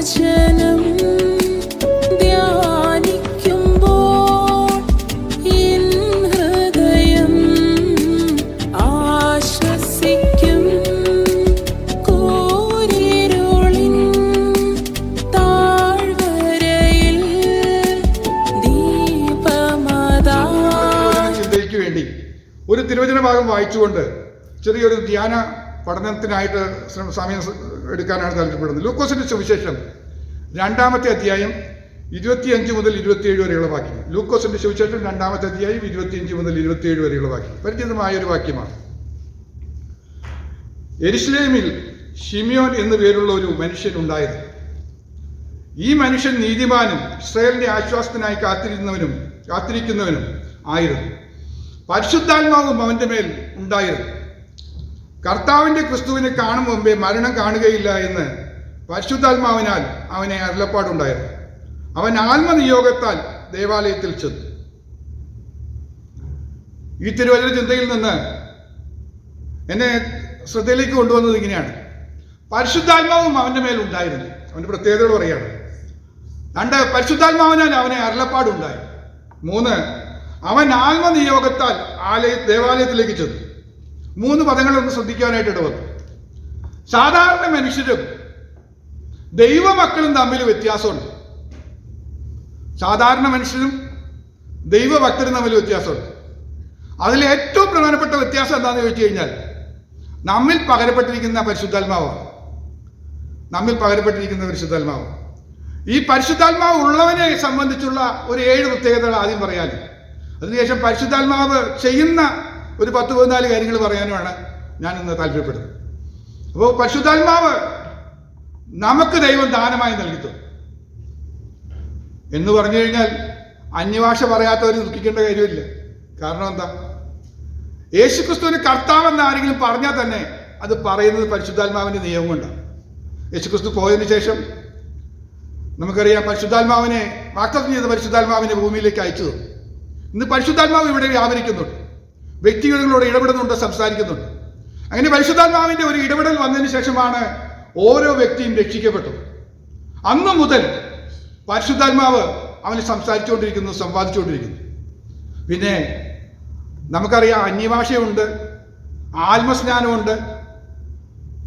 തിരുവചനം ധ്യാനിക്കുമ്പോൾ എൻ ഹൃദയം ആശ്വസിക്കും. കൂരിരുളിൻ താഴ്വരയിൽ ദീപമതായി. ചിന്തയ്ക്ക് വേണ്ടി ഒരു തിരുവചന ഭാഗം വായിച്ചുകൊണ്ട് ചെറിയൊരു ധ്യാന പഠനത്തിനായിട്ട് സമയം എടുക്കാനാണ് താല്പര്യപ്പെടുന്നത്. ലൂക്കോസിന്റെ സുവിശേഷം 2-ാമത്തെ അധ്യായം 25 മുതൽ 27 വരെയുള്ള വാക്യങ്ങൾ. ലൂക്കോസിന്റെ സുവിശേഷം 2-ാമത്തെ അധ്യായം 25 മുതൽ 27 വരെയുള്ള വാക്യം പരിചിതമായ ഒരു വാക്യമാണ്. യെരുശലേമിൽ ശിമിയോൻ എന്നു പേരുള്ള ഒരു മനുഷ്യൻ ഉണ്ടായിരുന്നു. ഈ മനുഷ്യൻ നീതിമാനും ഇസ്രായേലിന്റെ ആശ്വാസത്തിനായി കാത്തിരിക്കുന്നവനും ആയിരുന്നു. പരിശുദ്ധാത്മാവും അവന്റെ മേൽ ഉണ്ടായിരുന്നു. കർത്താവിന്റെ ക്രിസ്തുവിനെ കാണും മുമ്പേ മരണം കാണുകയില്ല എന്ന് പരിശുദ്ധാത്മാവിനാൽ അവനെ അരുളപ്പാടുണ്ടായിരുന്നു. അവൻ ആത്മനിയോഗത്താൽ ദേവാലയത്തിൽ ചെന്നു. ഈ തിരുവചന ചിന്തയിൽ നിന്ന് എന്നെ ശ്രദ്ധയിലേക്ക് കൊണ്ടുവന്നത് ഇങ്ങനെയാണ്. പരിശുദ്ധാത്മാവും അവന്റെ മേൽ ഉണ്ടായിരുന്നു. അവന്റെ പ്രത്യേകതകൾ പറയാണ്. 2, പരിശുദ്ധാത്മാവിനാൽ അവനെ അരുളപ്പാടുണ്ടായി. 3, അവൻ ആത്മനിയോഗത്താൽ ദേവാലയത്തിലേക്ക് ചെന്നു. 3 പദങ്ങളൊന്ന് ശ്രദ്ധിക്കാനായിട്ട് ഇടവന്നു. സാധാരണ മനുഷ്യരും ദൈവമക്കളും തമ്മിൽ വ്യത്യാസമുണ്ട്. സാധാരണ മനുഷ്യരും ദൈവഭക്തരും തമ്മിൽ വ്യത്യാസമുണ്ട്. അതിൽ ഏറ്റവും പ്രധാനപ്പെട്ട വ്യത്യാസം എന്താണെന്ന് ചോദിച്ചു കഴിഞ്ഞാൽ നമ്മിൽ പകരപ്പെട്ടിരിക്കുന്ന പരിശുദ്ധാത്മാവാണ്. ഈ പരിശുദ്ധാത്മാവ് ഉള്ളവനെ സംബന്ധിച്ചുള്ള ഒരു 7 പ്രത്യേകതകൾ ആദ്യം പറയാനും അതിനുശേഷം പരിശുദ്ധാത്മാവ് ചെയ്യുന്ന ഒരു 10-14 കാര്യങ്ങൾ പറയാനുമാണ് ഞാൻ ഇന്ന് താല്പര്യപ്പെടുന്നത്. അപ്പോൾ പരിശുദ്ധാത്മാവ് നമുക്ക് ദൈവം ദാനമായി നൽകിത്തന്നു എന്ന് പറഞ്ഞു കഴിഞ്ഞാൽ അന്യഭാഷ പറയാത്തവർ ദുഃഖിക്കേണ്ട കാര്യമില്ല. കാരണം എന്താ? യേശുക്രിസ്തുവിന് കർത്താവെന്ന് ആരെങ്കിലും പറഞ്ഞാൽ തന്നെ അത് പറയുന്നത് പരിശുദ്ധാത്മാവിന്റെ നിയമം കൊണ്ടാണ്. യേശുക്രിസ്തു പോയതിനു ശേഷം നമുക്കറിയാം പരിശുദ്ധാത്മാവിനെ വാഗ്ദത്തം ചെയ്ത പരിശുദ്ധാത്മാവിനെ ഭൂമിയിലേക്ക് അയച്ചു തന്നു. ഇന്ന് പരിശുദ്ധാത്മാവ് ഇവിടെ വ്യാപരിക്കുന്നുണ്ട്, വ്യക്തികളോട് ഇടപെടുന്നുണ്ട്, സംസാരിക്കുന്നുണ്ട്. അങ്ങനെ പരിശുദ്ധാത്മാവിന്റെ ഒരു ഇടപെടൽ വന്നതിന് ശേഷമാണ് ഓരോ വ്യക്തിയും രക്ഷിക്കപ്പെട്ടത്. അന്നു മുതൽ പരിശുദ്ധാത്മാവ് അവന് സംസാരിച്ചുകൊണ്ടിരിക്കുന്നു, സമ്പാദിച്ചുകൊണ്ടിരിക്കുന്നു. പിന്നെ നമുക്കറിയാം അന്യഭാഷയുണ്ട്, ആത്മസ്നാനമുണ്ട്,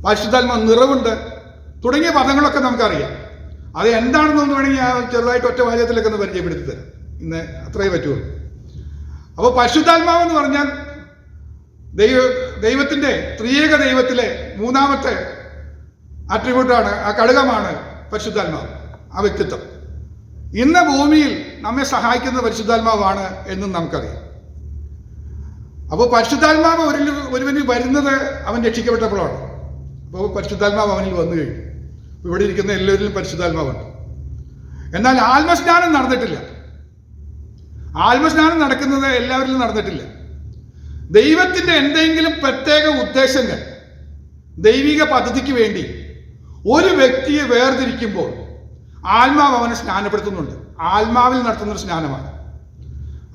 പരിശുദ്ധാത്മ നിറവുണ്ട് തുടങ്ങിയ പദങ്ങളൊക്കെ നമുക്കറിയാം. അത് എന്താണെന്നൊന്ന് വേണമെങ്കിൽ ഞാൻ ചെറുതായിട്ട് ഒറ്റ വാചകത്തിലൊക്കെ ഒന്ന് പരിചയപ്പെടുത്തി തരാം. ഇന്ന് അത്രയേ പറ്റുള്ളൂ. അപ്പോൾ പരിശുദ്ധാത്മാവെന്ന് പറഞ്ഞാൽ ദൈവത്തിന്റെ ത്രിയേക ദൈവത്തിലെ 3-ാമത്തെ ആട്രിബ്യൂട്ടാണ്, ആ ഘടകമാണ് പരിശുദ്ധാത്മാവ്, ആ വ്യക്തിത്വം. ഇന്ന് ഭൂമിയിൽ നമ്മെ സഹായിക്കുന്ന പരിശുദ്ധാത്മാവാണ് എന്നും നമുക്കറിയാം. അപ്പോൾ പരിശുദ്ധാത്മാവ് ഒരുവന് വരുന്നത് അവൻ രക്ഷിക്കപ്പെട്ടപ്പോഴാണ്. അപ്പോൾ പരിശുദ്ധാത്മാവ് അവനിൽ വന്നു കഴിഞ്ഞു. ഇവിടെ ഇരിക്കുന്ന എല്ലാവരിലും പരിശുദ്ധാത്മാവുണ്ട്. എന്നാൽ ആത്മസ്നാനം നടന്നിട്ടില്ല. ആത്മസ്നാനം നടക്കുന്നത് എല്ലാവരിലും നടന്നിട്ടില്ല. ദൈവത്തിന്റെ എന്തെങ്കിലും പ്രത്യേക ഉദ്ദേശങ്ങൾ ദൈവിക പദ്ധതിക്ക് വേണ്ടി ഒരു വ്യക്തിയെ വേർതിരിക്കുമ്പോൾ ആത്മാവ് അവനെ സ്നാനപ്പെടുത്തുന്നുണ്ട്. ആത്മാവിൽ നടത്തുന്നൊരു സ്നാനമാണ്.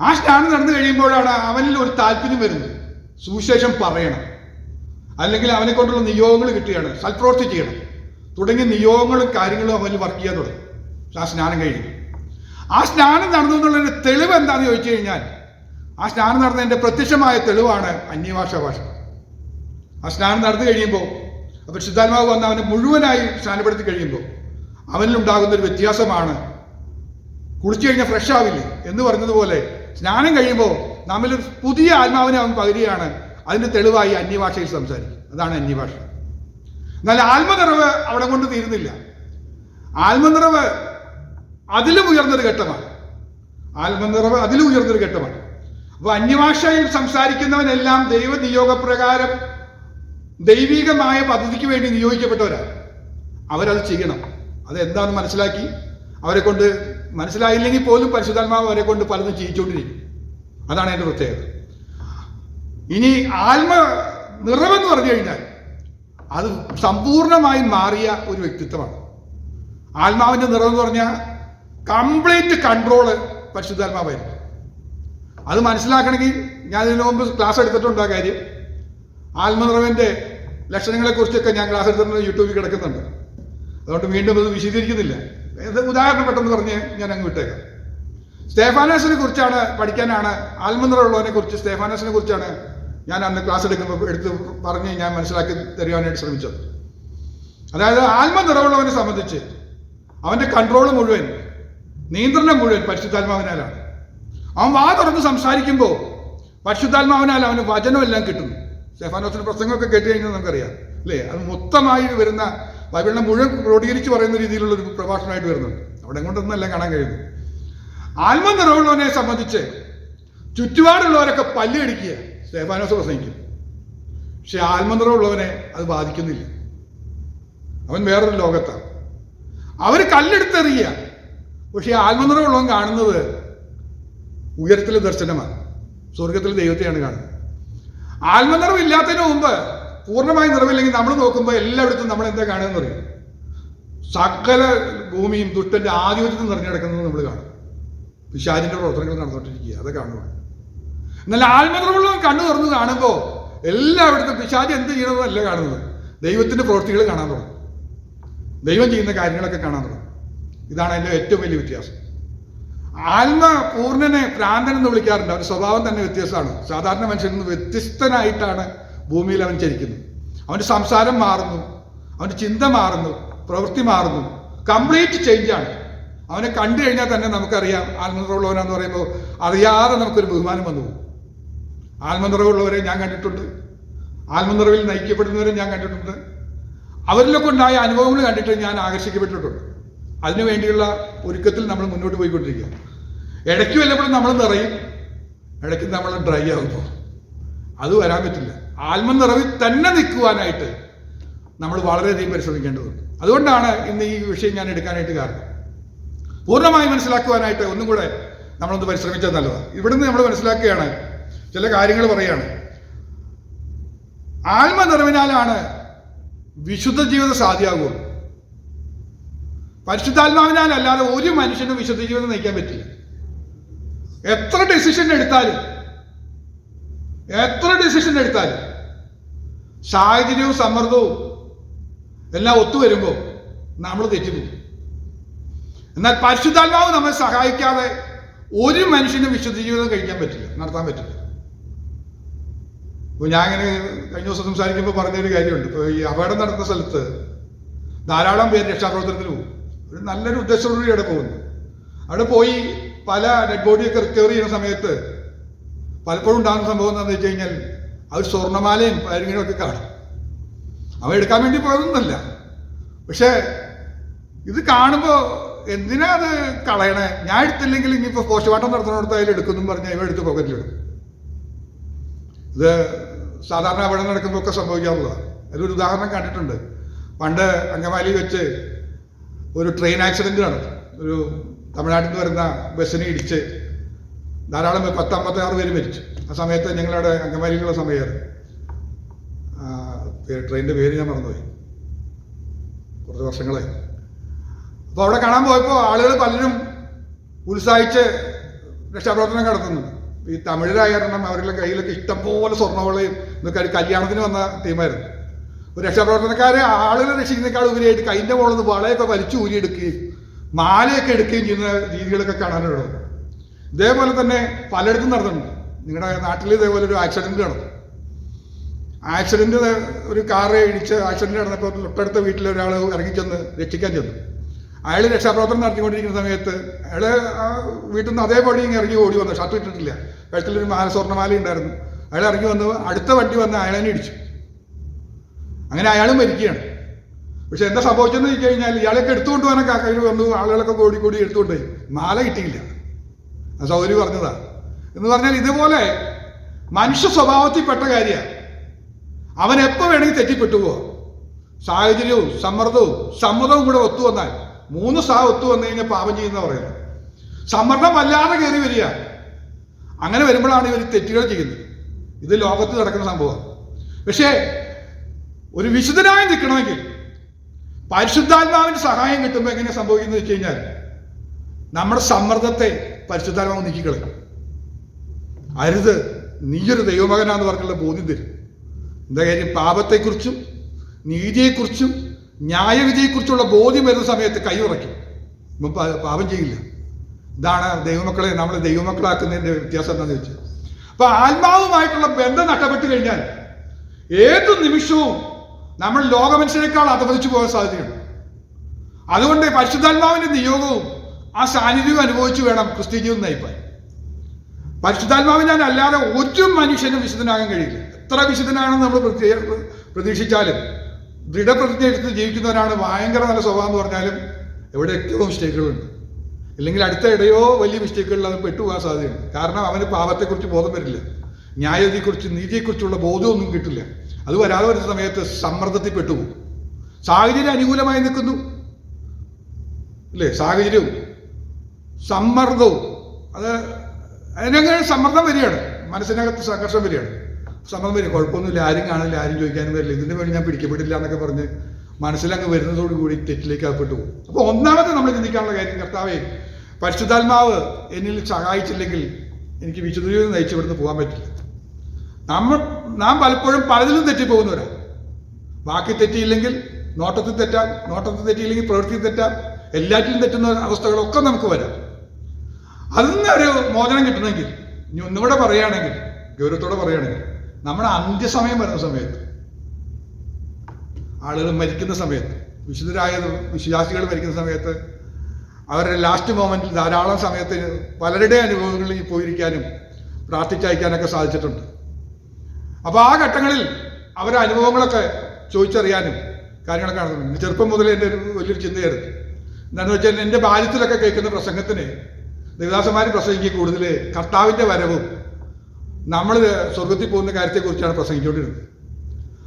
ആ സ്നാനം നടന്നു കഴിയുമ്പോഴാണ് അവനിൽ ഒരു താല്പര്യം വരുന്നത്. സുവിശേഷം പറയണം, അല്ലെങ്കിൽ അവനെ കൊണ്ടുള്ള നിയോഗങ്ങൾ കിട്ടുകയാണ്, സൽപ്രവൃത്തി ചെയ്യണം തുടങ്ങിയ നിയോഗങ്ങളും കാര്യങ്ങളും അവനിൽ വർക്ക് ചെയ്യാൻ തുടങ്ങും. ആ സ്നാനം കഴിഞ്ഞു. ആ സ്നാനം നടന്നു എന്നുള്ളതിന്റെ തെളിവ് എന്താണെന്ന് ചോദിച്ചു കഴിഞ്ഞാൽ ആ സ്നാനം നടന്നതിന്റെ പ്രത്യക്ഷമായ തെളിവാണ് അന്യഭാഷ. ആ സ്നാനം നടന്നു കഴിയുമ്പോൾ പരിശുദ്ധാത്മാവ് വന്ന് അവനെ മുഴുവനായി സ്നാനപ്പെടുത്തി കഴിയുമ്പോൾ അവനിലുണ്ടാകുന്നൊരു വ്യത്യാസമാണ്. കുളിച്ചു കഴിഞ്ഞാൽ ഫ്രഷ് ആവില്ലേ എന്ന് പറഞ്ഞതുപോലെ സ്നാനം കഴിയുമ്പോൾ നമ്മളിൽ പുതിയ ആത്മാവിനെ അവൻ പകരുകയാണ്. അതിന്റെ തെളിവായി അന്യഭാഷയിൽ സംസാരിക്കും. അതാണ് അന്യഭാഷ. എന്നാൽ ആത്മനിറവ് അവിടെ കൊണ്ട് തീരുന്നില്ല. ആത്മനിറവ് അതിലും ഉയർന്നൊരു ഘട്ടമാണ്. അപ്പൊ അന്യഭാഷയിൽ സംസാരിക്കുന്നവനെല്ലാം ദൈവ നിയോഗപ്രകാരം ദൈവികമായ പദ്ധതിക്ക് വേണ്ടി നിയോഗിക്കപ്പെട്ടവരാണ്. അവരത് ചെയ്യണം. അതെന്താണെന്ന് മനസ്സിലാക്കി അവരെ കൊണ്ട്, മനസ്സിലായില്ലെങ്കിൽ പോലും പരിശുദ്ധാത്മാവ് അവരെ കൊണ്ട് പലതും ചെയ്യിച്ചുകൊണ്ടിരിക്കും. അതാണ് എൻ്റെ പ്രത്യേകത. ഇനി ആത്മ നിറവെന്ന് പറഞ്ഞു കഴിഞ്ഞാൽ അത് സമ്പൂർണമായി മാറിയ ഒരു വ്യക്തിത്വമാണ്. ആത്മാവിന്റെ നിറവെന്ന് പറഞ്ഞാൽ കംപ്ലീറ്റ് കൺട്രോള് പരിശുദ്ധാത്മാവായിരിക്കും. അത് മനസ്സിലാക്കണമെങ്കിൽ ഞാൻ ഇതിനു മുമ്പ് ക്ലാസ് എടുത്തിട്ടുണ്ട്. ആ കാര്യം ആത്മനിറവിന്റെ ലക്ഷണങ്ങളെ കുറിച്ചൊക്കെ ഞാൻ ക്ലാസ് എടുത്തിട്ടുണ്ട്, യൂട്യൂബിൽ കിടക്കുന്നുണ്ട്. അതുകൊണ്ട് വീണ്ടും അത് വിശദീകരിക്കുന്നില്ല. ഇത് ഉദാഹരണം പെട്ടെന്ന് പറഞ്ഞ് ഞാൻ അങ്ങ് വിട്ടേക്കാം. സ്തേഫാനോസിനെ കുറിച്ചാണ് പഠിക്കാനാണ്, ആത്മനിറവുള്ളവനെ കുറിച്ച് സ്തേഫാനോസിനെ കുറിച്ചാണ് ഞാൻ അന്ന് ക്ലാസ് എടുക്കുമ്പോൾ എടുത്ത് പറഞ്ഞ് ഞാൻ മനസ്സിലാക്കി തരുവാനായിട്ട് ശ്രമിച്ചത്. അതായത് ആത്മനിറവുള്ളവനെ സംബന്ധിച്ച് അവൻ്റെ കൺട്രോൾ മുഴുവൻ, നിയന്ത്രണം മുഴുവൻ പരിശുദ്ധാത്മാവിനാലാണ്. അവൻ വാ തുറന്ന് സംസാരിക്കുമ്പോൾ പരിശുദ്ധാത്മാവിനാൽ അവന് വചനമെല്ലാം കിട്ടുന്നു. സ്തേഫാനോസിന്റെ പ്രസംഗമൊക്കെ കേട്ട് കഴിഞ്ഞാൽ നമുക്കറിയാം അല്ലേ, അത് മൊത്തമായി വരുന്ന ബൈബിളിനെ മുഴുവൻ ക്രോഡീകരിച്ച് പറയുന്ന രീതിയിലുള്ള ഒരു പ്രഭാഷണമായിട്ട് വരുന്നുണ്ട്. അവിടെ കൊണ്ടൊന്നല്ല കാണാൻ കഴിയുന്നു. ആത്മനിറവുള്ളവനെ സംബന്ധിച്ച് ചുറ്റുപാടുള്ളവരൊക്കെ പല്ലുകടിക്കുക സ്തേഫാനോസ് പ്രസംഗിക്കും. പക്ഷെ ആത്മനിറവുള്ളവനെ അത് ബാധിക്കുന്നില്ല. അവൻ വേറൊരു ലോകത്താണ്. അവർ കല്ലെടുത്തെറിയുക. പക്ഷെ ആത്മനിറവുള്ളവൻ കാണുന്നത് ഉയരത്തിലെ ദർശനമാണ്, സ്വർഗത്തിലെ ദൈവത്തെയാണ് കാണുന്നത്. ആത്മനിറവില്ലാത്തതിന് മുമ്പ്, പൂർണ്ണമായി നിറവില്ലെങ്കിൽ നമ്മൾ നോക്കുമ്പോൾ എല്ലായിടത്തും നമ്മൾ എന്താ കാണുമെന്ന് പറയും, സകല ഭൂമിയും ദുഷ്ടന്റെ ആധിപത്യത്തിൽ നിറഞ്ഞെടുക്കുന്നത് നമ്മൾ കാണും. പിശാചിന്റെ പ്രവർത്തനങ്ങൾ നടന്നുകൊണ്ടിരിക്കുക, അത് കാണുക. എന്നാൽ ആത്മനിറവുള്ളവൻ കണ്ണു തുറന്ന് കാണുമ്പോൾ എല്ലായിടത്തും പിശാചി എന്ത് ചെയ്യണമെന്നല്ല കാണുന്നത്, ദൈവത്തിന്റെ പ്രവൃത്തികൾ കാണാൻ തുടങ്ങും, ദൈവം ചെയ്യുന്ന കാര്യങ്ങളൊക്കെ കാണാൻ തുടങ്ങും. ഇതാണ് അതിൻ്റെ ഏറ്റവും വലിയ വ്യത്യാസം. ആത്മപൂർണ്ണനെ ഭ്രാന്തൻ എന്ന് വിളിക്കാറുണ്ട്. അവൻ്റെ സ്വഭാവം തന്നെ വ്യത്യസ്തമാണ്. സാധാരണ മനുഷ്യനിൽ നിന്ന് വ്യത്യസ്തനായിട്ടാണ് ഭൂമിയിൽ അവൻ ചരിക്കുന്നത്. അവൻ്റെ സംസാരം മാറുന്നു, അവൻ്റെ ചിന്ത മാറുന്നു, പ്രവൃത്തി മാറുന്നു, കംപ്ലീറ്റ് ചേഞ്ചാണ്. അവനെ കണ്ടു കഴിഞ്ഞാൽ തന്നെ നമുക്കറിയാം ആത്മനിറവുള്ളവനാന്ന് പറയുമ്പോൾ അറിയാതെ നമുക്കൊരു ബഹുമാനം വന്നു പോകും. ആത്മനിറവുള്ളവരെ ഞാൻ കണ്ടിട്ടുണ്ട്, ആത്മനിറവിൽ നയിക്കപ്പെടുന്നവരെ ഞാൻ കണ്ടിട്ടുണ്ട്. അവരിലൊക്കെ ഉണ്ടായ അനുഭവങ്ങൾ കണ്ടിട്ട് ഞാൻ ആകർഷിക്കപ്പെട്ടിട്ടുണ്ട്. അതിനു വേണ്ടിയുള്ള ഒരുക്കത്തിൽ നമ്മൾ മുന്നോട്ട് പോയിക്കൊണ്ടിരിക്കുക. ഇടയ്ക്ക് വല്ലപ്പോഴും നമ്മൾ നിറയും, ഇടയ്ക്ക് നമ്മൾ ഡ്രൈ ആകുമ്പോൾ അത് വരാൻ പറ്റില്ല. ആത്മനിറവിൽ തന്നെ നിൽക്കുവാനായിട്ട് നമ്മൾ വളരെയധികം പരിശ്രമിക്കേണ്ടതുണ്ട്. അതുകൊണ്ടാണ് ഇന്ന് ഈ വിഷയം ഞാൻ എടുക്കാനായിട്ട് കാരണം. പൂർണ്ണമായി മനസ്സിലാക്കുവാനായിട്ട് ഒന്നും കൂടെ നമ്മളൊന്ന് പരിശ്രമിച്ചാൽ നല്ലതാണ്. ഇവിടുന്ന് നമ്മൾ മനസ്സിലാക്കുകയാണ്, ചില കാര്യങ്ങൾ പറയുകയാണ്. ആത്മനിറവിനാലാണ് വിശുദ്ധ ജീവിതം സാധ്യമാകുള്ളൂ. പരിശുദ്ധാത്മാവിനാൽ അല്ലാതെ ഒരു മനുഷ്യനും വിശുദ്ധ ജീവിതം നയിക്കാൻ പറ്റില്ല. എത്ര ഡിസിഷൻ എടുത്താലും സാഹചര്യവും സമ്മർദ്ദവും എല്ലാം ഒത്തുവരുമ്പോൾ നമ്മൾ തെറ്റിപ്പോകും. എന്നാൽ പരിശുദ്ധാത്മാവ് നമ്മെ സഹായിക്കാതെ ഒരു മനുഷ്യനും വിശുദ്ധ ജീവിതം കഴിക്കാൻ പറ്റില്ല, നടത്താൻ പറ്റില്ല. ഇപ്പോൾ ഞാൻ ഇങ്ങനെ കഴിഞ്ഞ ദിവസം സംസാരിക്കുമ്പോൾ പറഞ്ഞൊരു കാര്യമുണ്ട്. ഇപ്പോൾ ഈ അപകടം നടന്ന സ്ഥലത്ത് ധാരാളം പേര് രക്ഷാപ്രവർത്തനത്തിന് പോകും. ഒരു നല്ലൊരു ഉദ്ദേശത്തോടുകൂടി അവിടെ പോകുന്നു. അവിടെ പോയി പല ഡെഡ് ബോഡിയൊക്കെ റിക്കവർ ചെയ്യുന്ന സമയത്ത് പലപ്പോഴും ഉണ്ടാകുന്ന സംഭവം എന്താണെന്ന് വെച്ച് കഴിഞ്ഞാൽ അവർ സ്വർണ്ണമാലയും കാര്യങ്ങളൊക്കെ കാണും. അവ എടുക്കാൻ വേണ്ടി പോയതൊന്നുമല്ല. പക്ഷേ ഇത് കാണുമ്പോൾ എന്തിനാ അത് കളയണേ, ഞാൻ എടുത്തില്ലെങ്കിൽ ഇനിയിപ്പോൾ പോസ്റ്റ്മോർട്ടം നടത്തുന്നിടത്ത് അതിൽ എടുക്കുമെന്നും പറഞ്ഞാൽ ഇവ എടുത്ത് പോക്കറ്റിലിടും. ഇത് സാധാരണ അവിടെ നടക്കുമ്പോൾ ഒക്കെ സംഭവിക്കാറുള്ളതാണ്. അതിലൊരു ഉദാഹരണം കണ്ടിട്ടുണ്ട്. പണ്ട് അങ്കമാലി വെച്ച് ഒരു ട്രെയിൻ ആക്സിഡന്റ് നടന്നു. ഒരു തമിഴ്നാട്ടിൽ നിന്ന് വരുന്ന ബസ്സിനെ ഇടിച്ച് ധാരാളം 56 പേര് മരിച്ചു. ആ സമയത്ത് ഞങ്ങളുടെ അങ്കമാലിയിലുള്ള സമയമായിരുന്നു. ട്രെയിനിൻ്റെ പേര് ഞാൻ മറന്നുപോയി, കുറച്ച് വർഷങ്ങളായി. അപ്പോൾ അവിടെ കാണാൻ പോയപ്പോൾ ആളുകൾ പലരും ഉത്സാഹിച്ച് രക്ഷാപ്രവർത്തനം നടത്തുന്നുണ്ട്. ഈ തമിഴരായ കാരണം അവരുടെ കയ്യിലൊക്കെ ഇഷ്ടംപോലെ സ്വർണ്ണവളയും ഇതൊക്കെ കല്യാണത്തിന് വന്ന ടീമായിരുന്നു. ഒരു രക്ഷാപ്രവർത്തനക്കാരെ ആളുകളെ രക്ഷിക്കുന്നേക്കാൾ ഉപരിയായിട്ട് കൈൻ്റെ മുകളിൽ നിന്ന് വളയൊക്കെ വലിച്ചു ഊരിയെടുക്കുകയും മാലയൊക്കെ എടുക്കുകയും ചെയ്യുന്ന രീതികളൊക്കെ കാണാനുള്ളൂ. ഇതേപോലെ തന്നെ പലയിടത്തും നടന്നിട്ടുണ്ട്. നിങ്ങളുടെ നാട്ടിൽ ഇതേപോലെ ഒരു ആക്സിഡന്റ് നടന്നു. ആക്സിഡന്റ് ഒരു കാറ് ഇടിച്ച് ആക്സിഡന്റ് നടന്നപ്പോൾ തൊട്ടടുത്ത വീട്ടിലെ ഒരാൾ ഇറങ്ങിച്ചെന്ന് രക്ഷിക്കാൻ ചെന്നു. അയാൾ രക്ഷാപ്രവർത്തനം നടത്തിക്കൊണ്ടിരിക്കുന്ന സമയത്ത് അയാൾ ആ വീട്ടിൽ നിന്ന് അതേപടി ഇറങ്ങി ഓടി വന്നു. ഷർട്ട് ഇട്ടിട്ടില്ല, കഴുത്തിലൊരു സ്വർണ്ണമാല ഉണ്ടായിരുന്നു. അയാൾ ഇറങ്ങി വന്ന് അടുത്ത വണ്ടി വന്ന് അയാളെ ഇടിച്ചു. അങ്ങനെ അയാളും മരിക്കുകയാണ്. പക്ഷെ എന്താ സംഭവിച്ചെന്ന് ചോദിച്ചു കഴിഞ്ഞാൽ ഇയാളൊക്കെ എടുത്തുകൊണ്ട് പോകാനൊക്കെ കയ്യിൽ വന്നു. ആളുകളൊക്കെ കൂടി എടുത്തുകൊണ്ടുപോയി. മാല കിട്ടിയില്ല. സൗകര്യ പറഞ്ഞതാ. എന്ന് പറഞ്ഞാൽ ഇതുപോലെ മനുഷ്യ സ്വഭാവത്തിൽപ്പെട്ട കാര്യമാണ്. അവൻ എപ്പോൾ വേണമെങ്കിൽ തെറ്റിപ്പെട്ടു പോവാം. സാഹചര്യവും സമ്മർദ്ദവും സമ്മതവും കൂടെ ഒത്തുവന്നാൽ, 3 ഒത്തുവന്നു കഴിഞ്ഞാൽ പാപം ചെയ്യുന്ന പറയുന്നത്. സമ്മർദ്ദം വല്ലാതെ കയറി വരിക. അങ്ങനെ വരുമ്പോഴാണ് ഇവർ തെറ്റുകൾ ചെയ്യുന്നത്. ഇത് ലോകത്ത് നടക്കുന്ന സംഭവമാണ്. പക്ഷേ ഒരു വിശുദ്ധനായി നിൽക്കണമെങ്കിൽ പരിശുദ്ധാത്മാവിന്റെ സഹായം കിട്ടുമ്പോൾ എങ്ങനെ സംഭവിക്കുന്നത് വെച്ച് കഴിഞ്ഞാൽ നമ്മുടെ സമ്മർദ്ദത്തെ പരിശുദ്ധാത്മാവ് നീക്കിക്കളയും. അരുത്, നീയൊരു ദൈവമകനാന്ന് പറഞ്ഞുള്ള ബോധ്യം തരും. എന്താ കാര്യം? പാപത്തെക്കുറിച്ചും നീതിയെക്കുറിച്ചും ന്യായവിധിയെക്കുറിച്ചുള്ള ബോധ്യം വരുന്ന സമയത്ത് കൈയുറയ്ക്കും, പാപം ചെയ്യില്ല. ഇതാണ് ദൈവമക്കളെ നമ്മൾ ദൈവമക്കളാക്കുന്നതിൻ്റെ വ്യത്യാസം എന്താണെന്ന് ചോദിച്ചാൽ, അപ്പൊ ആത്മാവുമായിട്ടുള്ള ബന്ധം നഷ്ടപ്പെട്ടു കഴിഞ്ഞാൽ ഏതു നിമിഷവും നമ്മൾ ലോകമനുഷ്യരെക്കാൾ അധപതിച്ചു പോകാൻ സാധ്യതയുണ്ട്. അതുകൊണ്ട് പരിശുദ്ധാത്മാവിന്റെ നിയോഗവും ആ സാന്നിധ്യവും അനുഭവിച്ചു വേണം ക്രിസ്ത്യ ജീവിതം നയിപ്പാൻ. പരിശുദ്ധാത്മാവിനാൽ അല്ലാതെ ഒരു മനുഷ്യനും വിശുദ്ധനാകാൻ കഴിയില്ല. എത്ര വിശുദ്ധനാണെന്ന് നമ്മൾ പ്രതീക്ഷിച്ചാലും ദൃഢപ്രതിജ്ഞ എടുത്ത് ജീവിക്കുന്നവരാണ് ഭയങ്കര നല്ല സ്വഭാവം എന്ന് പറഞ്ഞാലും എവിടെയൊക്കെയോ മിസ്റ്റേക്കുകളുണ്ട്. ഇല്ലെങ്കിൽ അടുത്ത ഇടയോ വലിയ മിസ്റ്റേക്കുകളിൽ അത് പെട്ടുപോകാൻ സാധ്യതയുണ്ട്. കാരണം അവന് പാപത്തെക്കുറിച്ച് ബോധം വരില്ല, ന്യായത്തെക്കുറിച്ച് നീതിയെക്കുറിച്ചുള്ള ബോധമൊന്നും കിട്ടില്ല. അത് വരാതെ വരുന്ന സമയത്ത് സമ്മർദ്ദത്തിൽ പെട്ടുപോകും. സാഹചര്യം അനുകൂലമായി നിൽക്കുന്നു അല്ലേ, സാഹചര്യവും സമ്മർദ്ദവും അതിനങ്ങനെ സമ്മർദ്ദം വരികയാണ്, മനസ്സിനകത്ത് സംഘർഷം വരികയാണ്. സമ്മർദ്ദം വരും, കുഴപ്പമൊന്നുമില്ല, ആരും കാണില്ല, ആരും ചോദിക്കാനും വരില്ല, ഇതിന് വേണ്ടി ഞാൻ പിടിക്കപ്പെടില്ല എന്നൊക്കെ പറഞ്ഞ് മനസ്സിലങ്ങ് വരുന്നതോടുകൂടി തെറ്റിലേക്ക് അകപ്പെട്ടു പോകും. അപ്പോൾ ഒന്നാമത്തെ നമ്മൾ ചിന്തിക്കാനുള്ള കാര്യം, കർത്താവേ പരിശുദ്ധാത്മാവ് എന്നിൽ സഹായിച്ചില്ലെങ്കിൽ എനിക്ക് വിശുദ്ധ ജീവിതം നയിച്ച് ഇവിടുന്ന് പോകാൻ പറ്റില്ല. നാം പലപ്പോഴും പലതിലും തെറ്റിപ്പോകുന്നവരാണ്. വാക്കി തെറ്റിയില്ലെങ്കിൽ നോട്ടത്തിൽ തെറ്റാം, നോട്ടത്തിൽ തെറ്റിയില്ലെങ്കിൽ പ്രവൃത്തിയിൽ തെറ്റാം, എല്ലാറ്റിലും തെറ്റുന്ന അവസ്ഥകളൊക്കെ നമുക്ക് വരാം. അതിൽ നിന്നൊരു മോചനം കിട്ടണമെങ്കിൽ, ഇനി ഒന്നുകൂടെ പറയുകയാണെങ്കിൽ, ഗൗരവത്തോടെ പറയുകയാണെങ്കിൽ, നമ്മുടെ അന്ത്യസമയം വരുന്ന സമയത്ത്, ആളുകൾ മരിക്കുന്ന സമയത്ത്, വിശുദ്ധരായ വിശ്വാസികൾ മരിക്കുന്ന സമയത്ത്, അവരുടെ ലാസ്റ്റ് മൊമെന്റിൽ ധാരാളം സമയത്ത് പലരുടെ അനുഭവങ്ങളിൽ പോയിരിക്കാനും പ്രാർത്ഥിച്ചയക്കാനൊക്കെ സാധിച്ചിട്ടുണ്ട്. അപ്പോൾ ആ ഘട്ടങ്ങളിൽ അവരുടെ അനുഭവങ്ങളൊക്കെ ചോദിച്ചറിയാനും കാര്യങ്ങളൊക്കെ നടത്തുന്നുണ്ട്. ചെറുപ്പം മുതലേ എൻ്റെ ഒരു വലിയൊരു ചിന്തയായിരുന്നു. എന്താണെന്ന് വെച്ചാൽ, എൻ്റെ ബാല്യത്തിലൊക്കെ കേൾക്കുന്ന പ്രസംഗത്തിന് ദേവദാസന്മാർ പ്രസംഗിക്കുക കൂടുതൽ കർത്താവിൻ്റെ വരവും നമ്മൾ സ്വർഗത്തിൽ പോകുന്ന കാര്യത്തെക്കുറിച്ചാണ് പ്രസംഗിച്ചുകൊണ്ടിരുന്നത്.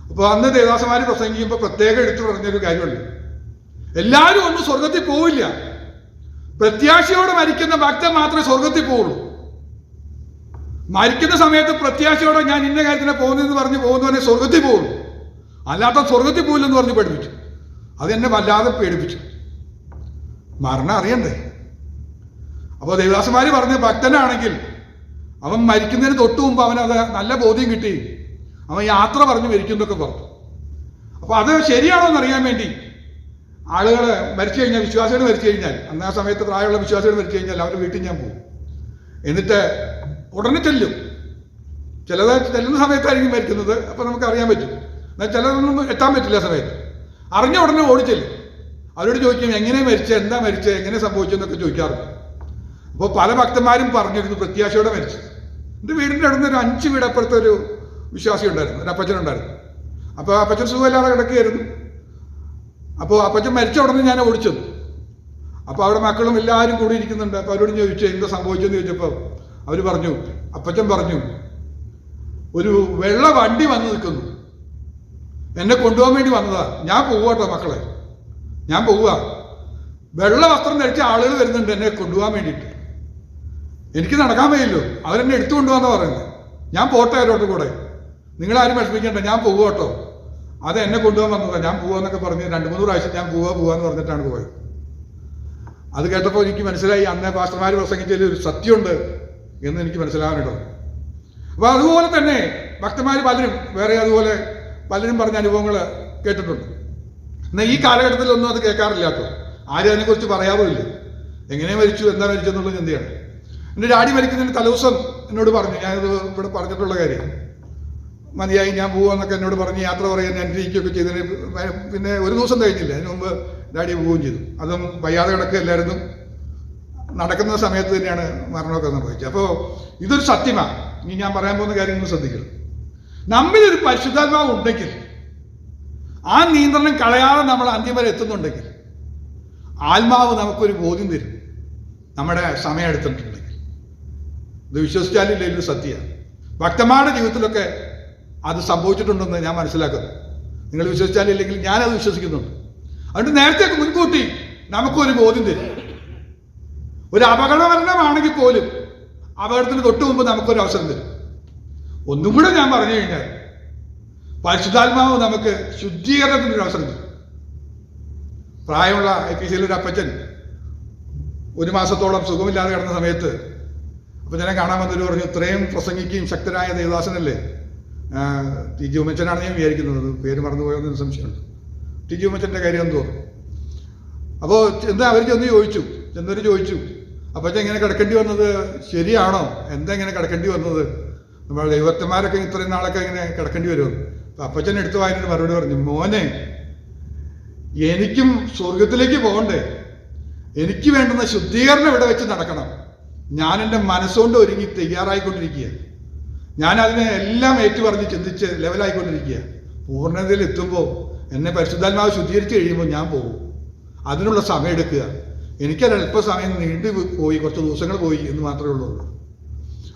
അപ്പോൾ അന്ന് ദേവദാസന്മാർ പ്രസംഗിക്കുമ്പോൾ പ്രത്യേകം എടുത്തു പറഞ്ഞൊരു കാര്യമുണ്ട്. എല്ലാവരും ഒന്നും സ്വർഗത്തിൽ പോവില്ല, പ്രത്യാശയോടെ മരിക്കുന്ന ഭക്തൻ മാത്രമേ സ്വർഗത്തിൽ പോവുള്ളൂ. മരിക്കുന്ന സമയത്ത് പ്രത്യാശയോടെ ഞാൻ ഇന്ന കാര്യത്തിനെ പോകുന്നതെന്ന് പറഞ്ഞ് പോകുന്നവനെ സ്വർഗത്തിൽ പോകുള്ളൂ, അല്ലാത്ത സ്വർഗത്തിൽ പോയില്ലെന്ന് പറഞ്ഞ് പഠിപ്പിച്ചു. അതെന്നെ വല്ലാതെ പേടിപ്പിച്ചു. മരണം അറിയണ്ടേ? അപ്പോൾ ദേവദാസന്മാർ പറഞ്ഞ ഭക്തനാണെങ്കിൽ അവൻ മരിക്കുന്നതിന് തൊട്ട് മുമ്പ് അവനത് നല്ല ബോധ്യം കിട്ടി, അവൻ യാത്ര പറഞ്ഞ് മരിക്കുന്നതൊക്കെ പറഞ്ഞു. അപ്പോൾ അത് ശരിയാണോ എന്നറിയാൻ വേണ്ടി ആളുകൾ മരിച്ചു കഴിഞ്ഞാൽ, വിശ്വാസികൾ മരിച്ചു കഴിഞ്ഞാൽ, അന്ന് ആ സമയത്ത് പ്രായമുള്ള വിശ്വാസികൾ മരിച്ചു കഴിഞ്ഞാൽ അവരുടെ വീട്ടിൽ ഞാൻ പോകും. എന്നിട്ട് ഉടനെ ചെല്ലും. ചിലത് ചെല്ലുന്ന സമയത്തായിരിക്കും മരിക്കുന്നത്, അപ്പോൾ നമുക്ക് അറിയാൻ പറ്റും. എന്നാൽ ചിലതൊന്നും എത്താൻ പറ്റില്ല സമയത്ത്. അറിഞ്ഞ ഉടനെ ഓടിച്ചെല്ലും. അവരോട് ചോദിക്കും, എങ്ങനെ മരിച്ചത്, എന്താ മരിച്ചത്, എങ്ങനെ സംഭവിച്ചതെന്നൊക്കെ ചോദിക്കാറുണ്ട്. അപ്പോൾ പല ഭക്തന്മാരും പറഞ്ഞിരുന്നു പ്രത്യാശയോടെ മരിച്ചു. എൻ്റെ വീടിൻ്റെ അടുത്ത് ഒരു 5 വീടപ്പുറത്തെ ഒരു വിശ്വാസി ഉണ്ടായിരുന്നു, ഒരു അപ്പച്ചനുണ്ടായിരുന്നു. അപ്പോൾ അപ്പച്ചൻ സുഖമില്ലാതെ കിടക്കുകയായിരുന്നു. അപ്പോൾ അപ്പച്ചൻ മരിച്ച ഉടനെ ഞാൻ ഓടിച്ചു. അപ്പോൾ അവിടെ മക്കളും എല്ലാവരും കൂടി ഇരിക്കുന്നുണ്ട്. അപ്പോൾ അവരോട് ചോദിച്ചു എന്താ സംഭവിച്ചെന്ന് ചോദിച്ചപ്പോൾ അവർ പറഞ്ഞു, അപ്പച്ചൻ പറഞ്ഞു, ഒരു വെള്ള വണ്ടി വന്ന് നിൽക്കുന്നു, എന്നെ കൊണ്ടുപോകാൻ വേണ്ടി വന്നതാ, ഞാൻ പോവാട്ടോ മക്കളെ, ഞാൻ പോവുക. വെള്ള വസ്ത്രം ധരിച്ച ആളുകൾ വരുന്നുണ്ട് എന്നെ കൊണ്ടുപോകാൻ വേണ്ടിയിട്ട്. എനിക്ക് നടക്കാൻ വയ്യല്ലോ, അവരെന്നെ എടുത്തു കൊണ്ടുപോകാന്ന് പറയുന്നത്. ഞാൻ പോട്ടെ അവരോട് കൂടെ, നിങ്ങളാരും വിഷമിക്കേണ്ട, ഞാൻ പോവുകട്ടോ, അത് എന്നെ കൊണ്ടുപോകാൻ വന്നതാണ്, ഞാൻ പോവാന്നൊക്കെ പറഞ്ഞ് 2-3 പ്രാവശ്യം ഞാൻ പോവാന്ന് പറഞ്ഞിട്ടാണ് പോയത്. അത് കേട്ടപ്പോൾ എനിക്ക് മനസ്സിലായി, അന്ന് പാസ്റ്റർമാർ പ്രസംഗിച്ചതിൽ ഒരു സത്യമുണ്ട് എന്ന് എനിക്ക് മനസ്സിലാകാനിടോ. അപ്പോൾ അതുപോലെ തന്നെ ഭക്തന്മാർ പലരും വേറെ അതുപോലെ പലരും പറഞ്ഞ അനുഭവങ്ങൾ കേട്ടിട്ടുണ്ട്. എന്നാൽ ഈ കാലഘട്ടത്തിലൊന്നും അത് കേൾക്കാറില്ല കേട്ടോ. ആരും അതിനെക്കുറിച്ച് പറയാറുമില്ല. എങ്ങനെ മരിച്ചു, എന്താ മരിച്ചെന്നുള്ള ചിന്തയാണ്. എൻ്റെ ഡാഡി മരിക്കുന്നതിന് തലേദിവസം എന്നോട് പറഞ്ഞു, ഞാനത് ഇവിടെ പറഞ്ഞിട്ടുള്ള കാര്യം, മതിയായി ഞാൻ പോവാന്നൊക്കെ എന്നോട് പറഞ്ഞ് യാത്ര പറയാൻ അനുഗ്രഹിക്കുകയൊക്കെ ചെയ്തതിന് പിന്നെ ഒരു ദിവസം കഴിഞ്ഞില്ല, അതിന് മുമ്പ് ഡാഡി പോവുകയും ചെയ്തു. അതും വയ്യാതെ കിടക്കുകയല്ലായിരുന്നു, നടക്കുന്ന സമയത്ത് തന്നെയാണ് മരണമൊക്കെ സംഭവിച്ചത്. അപ്പോൾ ഇതൊരു സത്യമാണ്. ഇനി ഞാൻ പറയാൻ പോകുന്ന കാര്യങ്ങൾ ശ്രദ്ധിക്കണം. നമ്മിലൊരു പരിശുദ്ധാത്മാവ് ഉണ്ടെങ്കിൽ, ആ നിയന്ത്രണം കളയാതെ നമ്മൾ അന്ത്യം വരെ എത്തുന്നുണ്ടെങ്കിൽ, ആത്മാവ് നമുക്കൊരു ബോധ്യം തരും നമ്മുടെ സമയം എടുത്തിട്ടുണ്ടെങ്കിൽ. ഇത് വിശ്വസിച്ചാലില്ല, ഇത് സത്യമാണ്. ഭക്തന്മാരുടെ ജീവിതത്തിലൊക്കെ അത് സംഭവിച്ചിട്ടുണ്ടെന്ന് ഞാൻ മനസ്സിലാക്കുന്നു. നിങ്ങൾ വിശ്വസിച്ചാലില്ലെങ്കിൽ ഞാനത് വിശ്വസിക്കുന്നുണ്ട്. അതുകൊണ്ട് നേരത്തെ മുൻകൂട്ടി നമുക്കൊരു ബോധ്യം തരും. ഒരു അപകടമരണമാണെങ്കിൽ പോലും അപകടത്തിന് തൊട്ട് മുമ്പ് നമുക്കൊരു അവസരം തരും. ഒന്നും കൂടെ ഞാൻ പറഞ്ഞു കഴിഞ്ഞാൽ, പരിശുദ്ധാത്മാവ് നമുക്ക് ശുദ്ധീകരണത്തിനൊരു അവസരം തരും. പ്രായമുള്ള IPCയിലെ ഒരു അപ്പച്ചൻ 1 മാസത്തോളം സുഖമില്ലാതെ കിടന്ന സമയത്ത് അപ്പച്ചനെ കാണാൻ വന്നൊരു പറഞ്ഞു, ഇത്രയും പ്രസംഗിക്കുകയും ശക്തരായ ദേവദാസനല്ലേ, TG ഉമ്മച്ചനാണ് ഞാൻ വിചാരിക്കുന്നത്, പേര് മറന്നുപോയെന്ന് സംശയമുണ്ട്. ടിജു മച്ചൻ്റെ കാര്യം എന്ന് തോന്നുന്നു. അപ്പോൾ എന്താ അവർ ചെന്നവർ ചോദിച്ചു അപ്പച്ച ഇങ്ങനെ കിടക്കേണ്ടി വന്നത് ശരിയാണോ, എന്താ ഇങ്ങനെ കിടക്കേണ്ടി വന്നത്, നമ്മൾ ദൈവത്തന്മാരൊക്കെ ഇത്രയും നാളൊക്കെ ഇങ്ങനെ കിടക്കേണ്ടി വരുമെന്ന്. അപ്പം അപ്പച്ചൻ എടുത്തു വായനൊരു മറുപടി പറഞ്ഞു, മോനെ എനിക്കും സ്വർഗത്തിലേക്ക് പോകണ്ടേ, എനിക്ക് വേണ്ടുന്ന ശുദ്ധീകരണം ഇവിടെ വെച്ച് നടക്കണം. ഞാൻ എൻ്റെ മനസ്സുകൊണ്ട് ഒരുങ്ങി തയ്യാറായിക്കൊണ്ടിരിക്കുക, ഞാൻ അതിനെ എല്ലാം ഏറ്റുപറഞ്ഞ് ചിന്തിച്ച് ലെവലായിക്കൊണ്ടിരിക്കുക. പൂർണ്ണതയിൽ എത്തുമ്പോൾ എന്നെ പരിശുദ്ധാത്മാവ് ശുദ്ധീകരിച്ച് കഴിയുമ്പോൾ ഞാൻ പോകും. അതിനുള്ള സമയം എടുക്കുക, എനിക്കതൊരല്പ സമയം നീണ്ടു പോയി, കുറച്ച് ദിവസങ്ങൾ പോയി എന്ന് മാത്രമേ ഉള്ളൂ.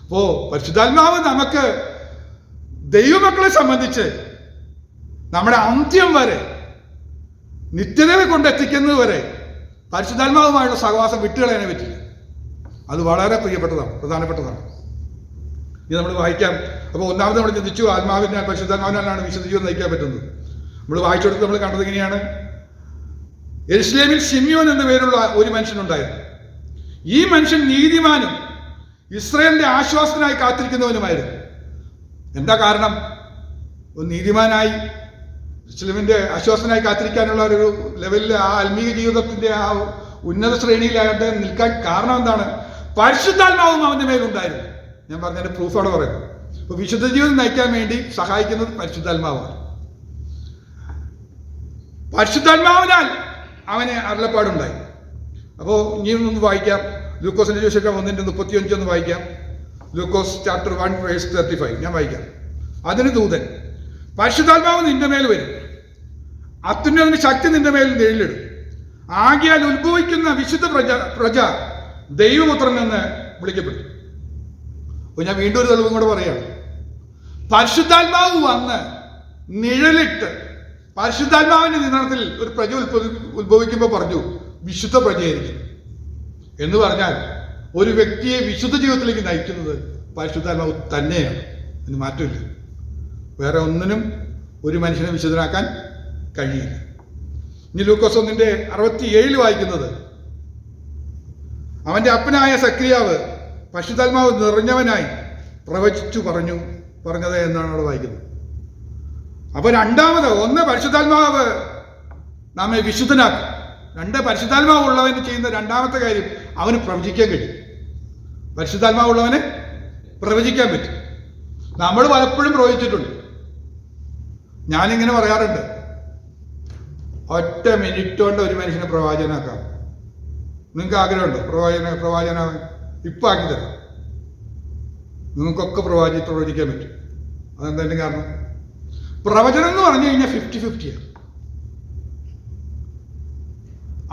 അപ്പോൾ പരിശുദ്ധാത്മാവ് നമുക്ക് ദൈവമക്കളെ സംബന്ധിച്ച് നമ്മുടെ അന്ത്യം വരെ നിത്യതയെ കൊണ്ടെത്തിക്കുന്നത് വരെ പരിശുദ്ധാത്മാവുമായുള്ള സഹവാസം വിട്ടുകളയാനേ പറ്റില്ല. അത് വളരെ പ്രധാനപ്പെട്ടതാണ്. ഇത് നമ്മൾ വായിക്കാം. അപ്പോൾ ഒന്നാമത് നമ്മൾ ചിന്തിച്ചു ആത്മാവിനാൽ പരിശുദ്ധാത്മാവിനാലാണ് വിശുദ്ധ ജീവിതം നയിക്കാൻ പറ്റുന്നത്. നമ്മൾ വായിച്ചെടുത്ത് നമ്മൾ കണ്ടത് എങ്ങനെയാണ്? യെരുശലേമിൽ ശിമ്യോൻ എന്ന പേരുള്ള ഒരു മനുഷ്യനുണ്ടായിരുന്നു. ഈ മനുഷ്യൻ നീതിമാനും ഇസ്രായേലിന്റെ ആശ്വാസത്തിനായി കാത്തിരിക്കുന്നവനുമായിരുന്നു. എന്താ കാരണം? ഒരു നീതിമാനായി യെരുശലേമിന്റെ ആശ്വാസത്തിനായി കാത്തിരിക്കാനുള്ള ഒരു ലെവലിൽ ആ ആത്മീയ ജീവിതത്തിന്റെ ആ ഉന്നത ശ്രേണിയിലായിട്ട് നിൽക്കാൻ കാരണം എന്താണ്? പരിശുദ്ധാത്മാവും അവന്റെ മേലുണ്ടായിരുന്നു. ഞാൻ പറഞ്ഞതിന്റെ പ്രൂഫാണ് പറയുന്നത്. അപ്പൊ വിശുദ്ധ ജീവിതം നയിക്കാൻ വേണ്ടി സഹായിക്കുന്നത് പരിശുദ്ധാത്മാവാണ്. പരിശുദ്ധാത്മാവിനാൽ അവന് അരുളപ്പാടുണ്ടായി. അപ്പോൾ ഇനിയും ഒന്ന് വായിക്കാം. ലൂക്കോസിന്റെ സുവിശേഷം 1:35 ഒന്ന് വായിക്കാം. ലൂക്കോസ് ചാപ്റ്റർ 1:35 ഞാൻ വായിക്കാം. അതിന് ദൂതൻ, പരിശുദ്ധാത്മാവ് നിന്റെ മേൽ വരും, അത്യുന്നതന്റെ ശക്തി നിന്റെ മേൽ നിഴലിടും, ആകയാൽ ഉത്ഭവിക്കുന്ന വിശുദ്ധ പ്രജ ദൈവപുത്രൻ എന്ന് വിളിക്കപ്പെട്ടു. അപ്പോൾ ഞാൻ വീണ്ടും ഒരു തെളിവും കൂടെ പറയാണ്. പരിശുദ്ധാത്മാവ് വന്ന് നിഴലിട്ട് പരിശുദ്ധാത്മാവിന്റെ നിയന്ത്രണത്തിൽ ഒരു പ്രജ ഉത്ഭവിക്കുമ്പോൾ പറഞ്ഞു വിശുദ്ധ പ്രജയായിരിക്കും എന്ന് പറഞ്ഞാൽ ഒരു വ്യക്തിയെ വിശുദ്ധ ജീവിതത്തിലേക്ക് നയിക്കുന്നത് പരിശുദ്ധാത്മാവ് തന്നെയാണ്. അതിന് മാറ്റമില്ല. വേറെ ഒന്നിനും ഒരു മനുഷ്യനെ വിശുദ്ധനാക്കാൻ കഴിയില്ല. ഇനി ലൂക്കോസ് 1:67 വായിക്കുന്നത്, അവന്റെ അപ്പനായ സക്രിയാവ് പരിശുദ്ധാത്മാവ് നിറഞ്ഞവനായി പ്രവചിച്ചു പറഞ്ഞത് എന്നാണ് അവിടെ വായിക്കുന്നത്. അപ്പൊ രണ്ടാമത്, ഒന്ന് പരിശുദ്ധാത്മാവ് നമ്മെ വിശുദ്ധനാക്കും. പരിശുദ്ധാത്മാവ് ഉള്ളവന് ചെയ്യുന്ന രണ്ടാമത്തെ കാര്യം അവന് പ്രവചിക്കാൻ കഴിയും. പരിശുദ്ധാത്മാവ് ഉള്ളവന് പ്രവചിക്കാൻ പറ്റും. നമ്മൾ പലപ്പോഴും പ്രവചിച്ചിട്ടുണ്ട്. ഞാനിങ്ങനെ പറയാറുണ്ട്, ഒറ്റ മിനിറ്റ് കൊണ്ട് ഒരു മനുഷ്യനെ പ്രവാചകനാക്കാം. നിങ്ങൾക്ക് ആഗ്രഹമുണ്ടോ പ്രവാചകനാവാൻ? ഇപ്പം ആക്കി തരാം. നിങ്ങൾക്കൊക്കെ പ്രവചിക്കാൻ പറ്റും. അതെന്തായാലും കാരണം പ്രവചനം എന്ന് പറഞ്ഞു കഴിഞ്ഞാൽ 50-50ആണ്.